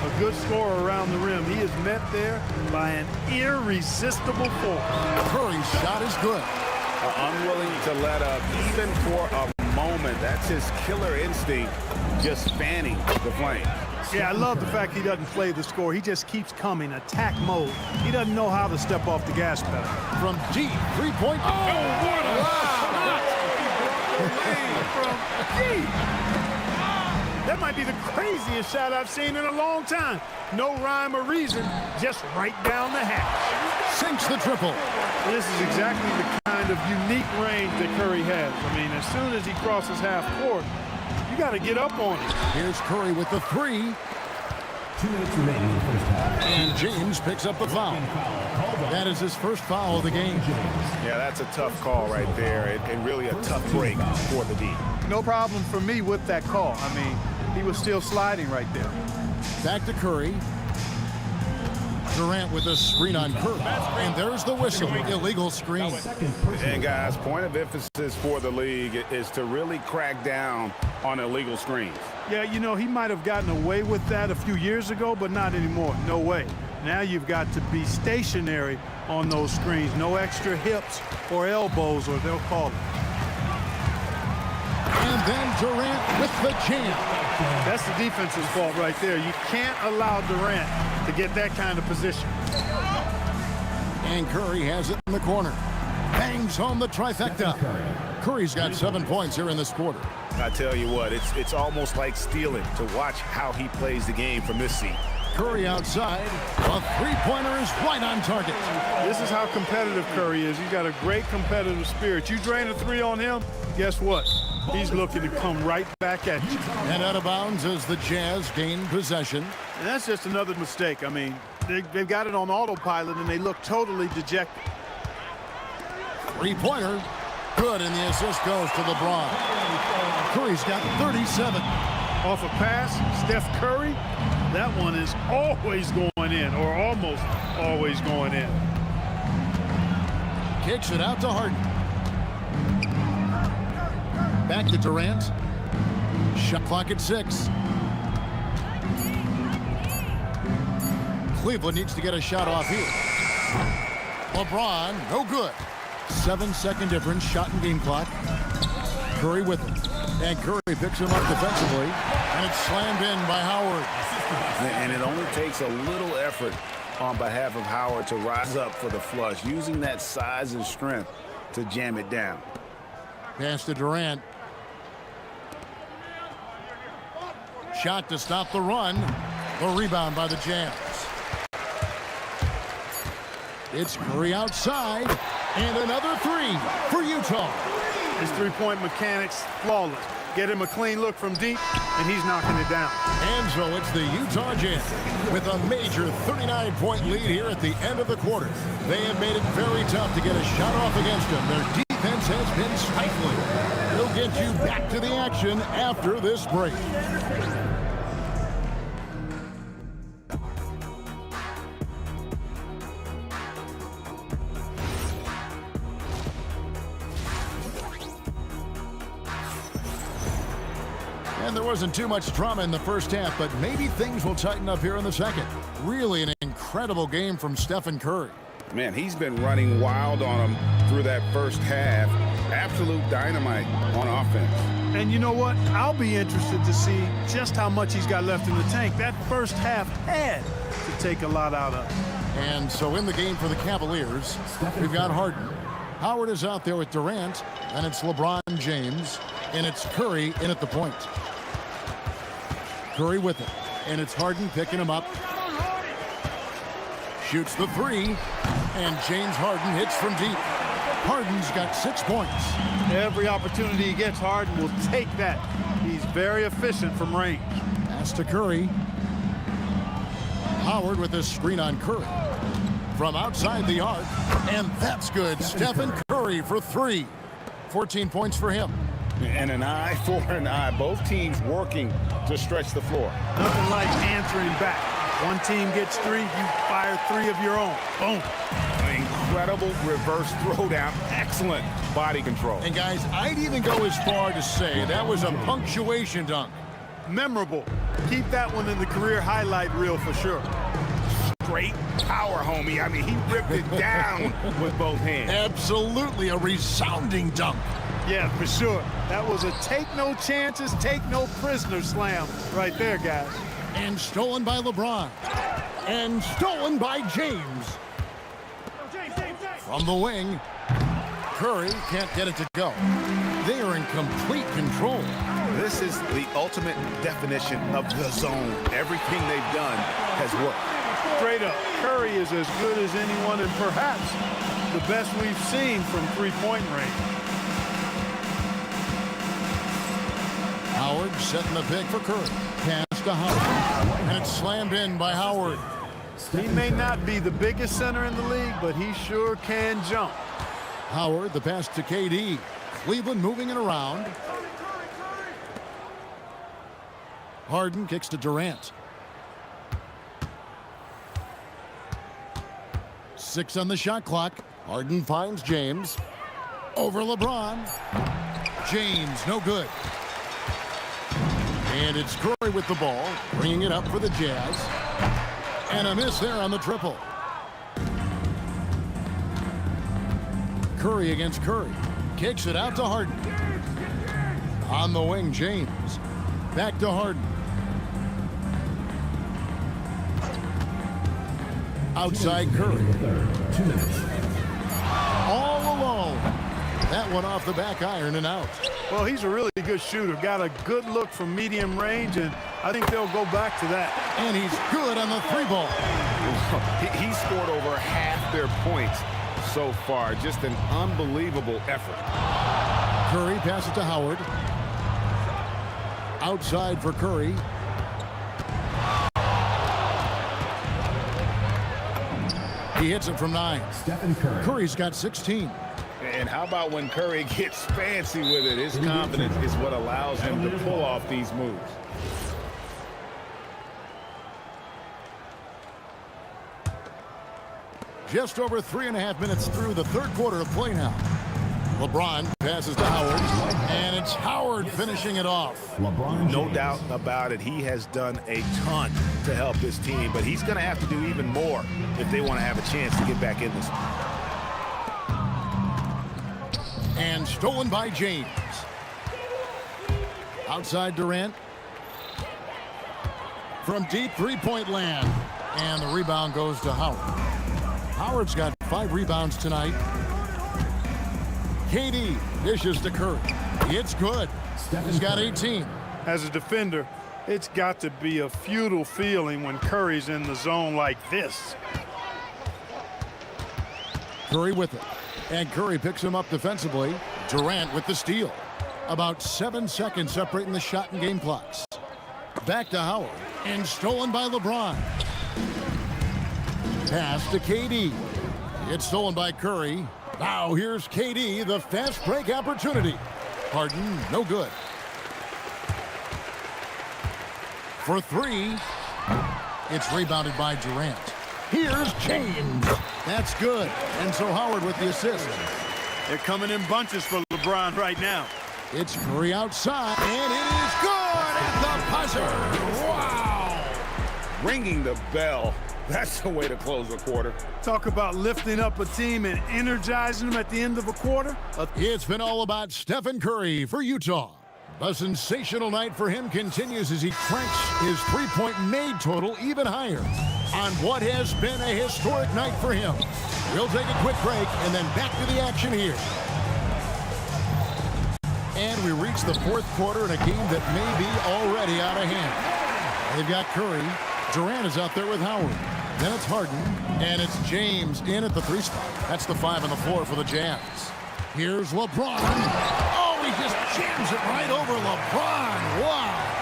A good scorer around the rim. He is met there by an irresistible force. Curry's shot is good. Unwilling to let up even for a moment. That's his killer instinct, just fanning the flame. Yeah, I love the fact he doesn't play the score. He just keeps coming, attack mode. He doesn't know how to step off the gas pedal. From deep, three-point. Oh, what a shot! From deep. That might be the craziest shot I've seen in a long time. No rhyme or reason, just right down the hatch. Sinks the triple. This is exactly the kind of unique range that Curry has. I mean, as soon as he crosses half court, you got to get up on it. Here's Curry with the three. 2 minutes remaining in the first half. And James picks up the foul. That is his first foul of the game. Yeah, that's a tough call right there, and really a tough break for the D. No problem for me with that call. I mean, he was still sliding right there. Back to Curry. Durant with a screen on Curry. And there's the whistle. Illegal screen. And guys, point of emphasis for the league is to really crack down on illegal screens. Yeah, you know, he might have gotten away with that a few years ago, but not anymore. No way. Now you've got to be stationary on those screens. No extra hips or elbows, or they'll call it. And then Durant with the jam. That's the defense's fault right there. You can't allow Durant to get that kind of position. And Curry has it in the corner. Bangs home the trifecta. Curry's got 7 points here in this quarter. I tell you what, it's almost like stealing to watch how he plays the game from this seat. Curry outside. A three-pointer is right on target. This is how competitive Curry is. He's got a great competitive spirit. You drain a three on him, guess what? He's looking to come right back at you. And out of bounds as the Jazz gain possession. And that's just another mistake. I mean, they've got it on autopilot, and they look totally dejected. Three-pointer. Good, and the assist goes to LeBron. Curry's got 37. Off a pass, Steph Curry, that one is always going in, or almost always going in. Kicks it out to Harden. Back to Durant. Shot clock at 6. Cleveland needs to get a shot off here. LeBron, no good. 7-second difference, shot and game clock. Curry with it. And Curry picks him up defensively. And it's slammed in by Howard. And it only takes a little effort on behalf of Howard to rise up for the flush, using that size and strength to jam it down. Pass to Durant. Shot to stop the run. The rebound by the Jazz. It's Curry outside. And another three for Utah. His three-point mechanics flawless. Get him a clean look from deep, and he's knocking it down. And so it's the Utah Jazz with a major 39-point lead here at the end of the quarter. They have made it very tough to get a shot off against them. Their defense has been stifling. We'll get you back to the action after this break. And there wasn't too much drama in the first half, but maybe things will tighten up here in the second. Really an incredible game from Stephen Curry. Man, he's been running wild on him through that first half. Absolute dynamite on offense. And you know what? I'll be interested to see just how much he's got left in the tank. That first half had to take a lot out of him. And so in the game for the Cavaliers, we've got Harden. Howard is out there with Durant, and it's LeBron James, and it's Curry in at the point. Curry with it, and it's Harden picking him up. Shoots the three, and James Harden hits from deep. Harden's got 6 points. Every opportunity he gets, Harden will take that. He's very efficient from range. Pass to Curry. Howard with this screen on Curry. From outside the arc, and that's good. Stephen Curry for 3. 14 points for him. And an eye for an eye. Both teams working to stretch the floor. Nothing like answering back. One team gets 3, you fire 3 of your own. Boom. Incredible reverse throwdown. Excellent body control. And guys, I'd even go as far to say that was a punctuation dunk. Memorable. Keep that one in the career highlight reel for sure. Straight power, homie. I mean, he ripped it down with both hands. Absolutely a resounding dunk. Yeah, for sure. That was a take no chances, take no prisoners slam right there, guys. And stolen by LeBron. And stolen by James. From the wing, Curry can't get it to go. They are in complete control. This is the ultimate definition of the zone. Everything they've done has worked. Straight up, Curry is as good as anyone and perhaps the best we've seen from three-point range. Howard setting the pick for Curry. Pass to Howard. And it's slammed in by Howard. He may not be the biggest center in the league, but he sure can jump. Howard, the pass to KD. Cleveland moving it around. Harden kicks to Durant. 6 on the shot clock. Harden finds James. Over LeBron. James, no good. And it's Curry with the ball, bringing it up for the Jazz. And a miss there on the triple. Curry against Curry. Kicks it out to Harden. On the wing, James. Back to Harden. Outside Curry. All alone. That one off the back iron and out. Well, he's a really good shooter. Got a good look from medium range, and I think they'll go back to that. And he's good on the 3-ball. He scored over half their points so far. Just an unbelievable effort. Curry passes to Howard. Outside for Curry. He hits it from 9. Stephen Curry. Curry's got 16. And how about when Curry gets fancy with it? His confidence is what allows him to pull off these moves. Just over 3.5 minutes through the third quarter of play now. LeBron passes to Howard, and it's Howard finishing it off. No doubt about it. He has done a ton to help this team, but he's going to have to do even more if they want to have a chance to get back in this. And stolen by James. Outside Durant. From deep three-point land. And the rebound goes to Howard. Howard's got 5 rebounds tonight. KD dishes to Curry. It's good. He's got 18. As a defender, it's got to be a futile feeling when Curry's in the zone like this. Curry with it. And Curry picks him up defensively. Durant with the steal. About 7 seconds separating the shot and game clocks. Back to Howard. And stolen by LeBron. Pass to KD. It's stolen by Curry. Now here's KD, the fast break opportunity. Harden, no good. For 3. It's rebounded by Durant. Here's James. That's good. And so Howard with the assist. They're coming in bunches for LeBron right now. It's Curry outside, and it is good at the buzzer. Wow. Ringing the bell. That's the way to close a quarter. Talk about lifting up a team and energizing them at the end of a quarter. It's been all about Stephen Curry for Utah. A sensational night for him continues as he cranks his three-point made total even higher on what has been a historic night for him. We'll take a quick break and then back to the action here. And we reach the fourth quarter in a game that may be already out of hand. They've got Curry. Durant is out there with Howard. Then it's Harden, and it's James in at the 3 spot. That's the 5 on the floor for the Jazz. Here's LeBron. Oh, he just jams it right over LeBron. Wow.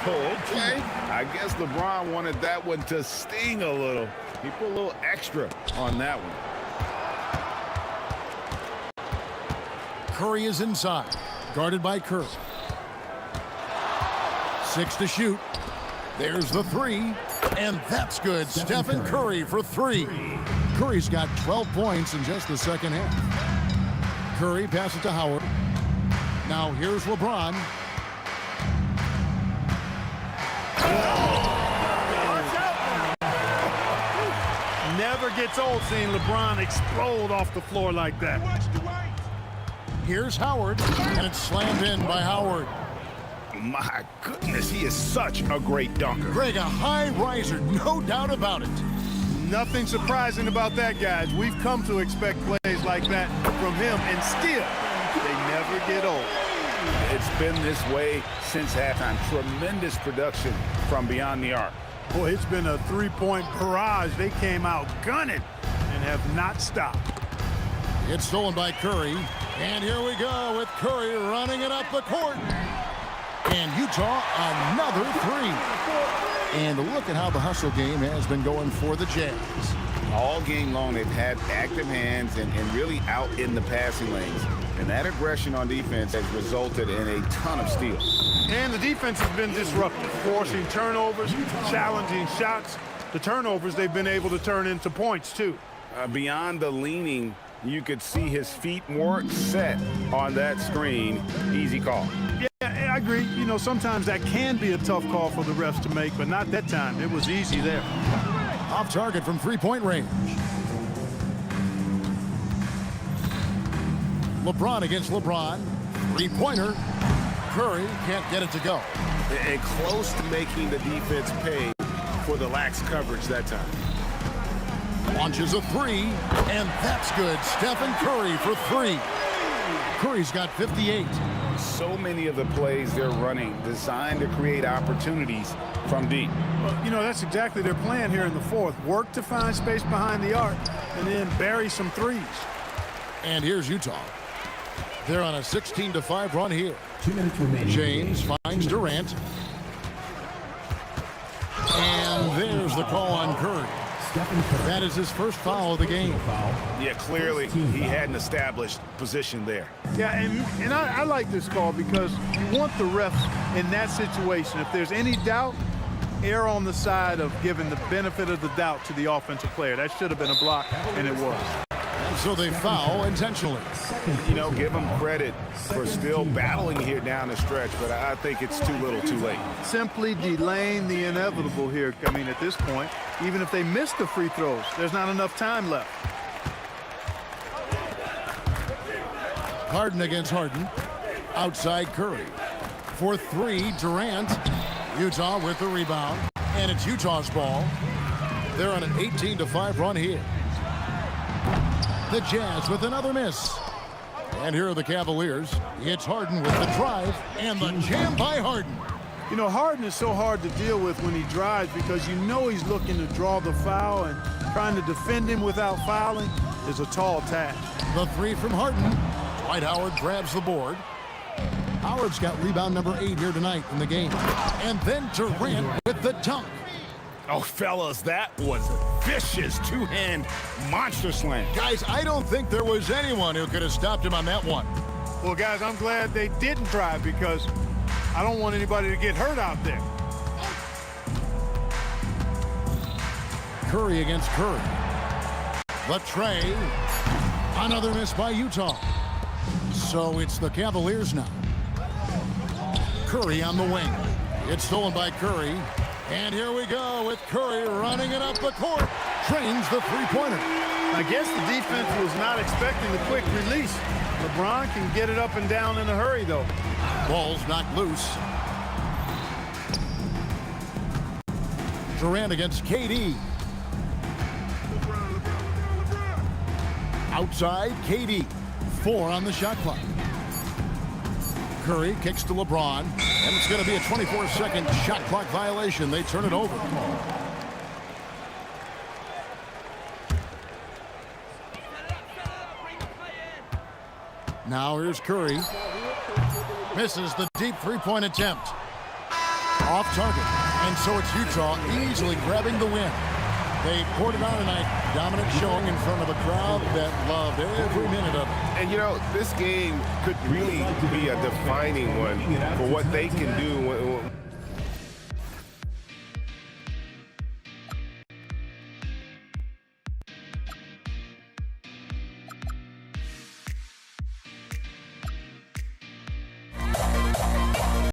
Okay. I guess LeBron wanted that one to sting a little. He put a little extra on that one. Curry is inside, guarded by Curry. 6 to shoot. There's the three, and that's good. Stephen Curry for three. Curry's got 12 points in just the second half. Curry passes to Howard. Now here's LeBron. Never gets old seeing LeBron explode off the floor like that. Here's Howard, and it's slammed in by Howard. My goodness, he is such a great dunker. Greg, a high riser, no doubt about it. Nothing surprising about that, guys. We've come to expect plays like that from him, and still, they never get old. It's been this way since halftime. Tremendous production from beyond the arc. Boy, it's been a three-point barrage. They came out gunning and have not stopped. It's stolen by Curry, and here we go with Curry running it up the court. And Utah, another three. And look at how the hustle game has been going for the Jazz. All game long, they've had active hands and really out in the passing lanes. And that aggression on defense has resulted in a ton of steals. And the defense has been disruptive, forcing turnovers, challenging shots. The turnovers they've been able to turn into points, too. Beyond the leaning, you could see his feet more set on that screen. Easy call. Yeah, I agree. You know, sometimes that can be a tough call for the refs to make, but not that time. It was easy there. Off target from three-point range. LeBron against LeBron. Three-pointer. Curry can't get it to go. And close to making the defense pay for the lax coverage that time. Launches a three, and that's good. Stephen Curry for three. Curry's got 58. So many of the plays they're running designed to create opportunities from deep. Well, you know, that's exactly their plan here in the fourth. Work to find space behind the arc and then bury some threes. And here's Utah. They're on a 16-5 run here. 2 minutes remaining. James finds Durant. And there's the call on Curry. That is his first foul of the game. Yeah, clearly he had an established position there. Yeah, and I like this call because you want the refs in that situation. If there's any doubt, err on the side of giving the benefit of the doubt to the offensive player. That should have been a block, and it was. And so they foul intentionally. You know, give them credit for still battling here down the stretch, but I think it's too little too late. Simply delaying the inevitable here. I mean, at this point, even if they miss the free throws, there's not enough time left. Harden against Harden. Outside Curry. For three, Durant. Utah with the rebound. And it's Utah's ball. They're on an 18-5 run here. The Jazz with another miss. And here are the Cavaliers. It's Harden with the drive and the jam by Harden. You know, Harden is so hard to deal with when he drives because you know he's looking to draw the foul, and trying to defend him without fouling is a tall task. The three from Harden. Dwight Howard grabs the board. Howard's got rebound number 8 here tonight in the game. And then Durant with the dunk. Oh, fellas, that was vicious two-hand monster slam. Guys, I don't think there was anyone who could have stopped him on that one. Well, guys, I'm glad they didn't drive because I don't want anybody to get hurt out there. Curry against Curry. The tray. Another miss by Utah. So it's the Cavaliers now. Curry on the wing. It's stolen by Curry. And here we go with Curry running it up the court. Trains the three-pointer. I guess the defense was not expecting the quick release. LeBron can get it up and down in a hurry, though. Ball's knocked loose. Durant against KD. Outside, KD. 4 on the shot clock. Curry kicks to LeBron, and it's going to be a 24-second shot clock violation. They turn it over. Now here's Curry. Misses the deep three-point attempt. off target. And so it's Utah easily grabbing the win. They poured it on tonight. Dominant showing in front of a crowd that loved every minute of it. And, you know, this game could really be a defining one for what they can do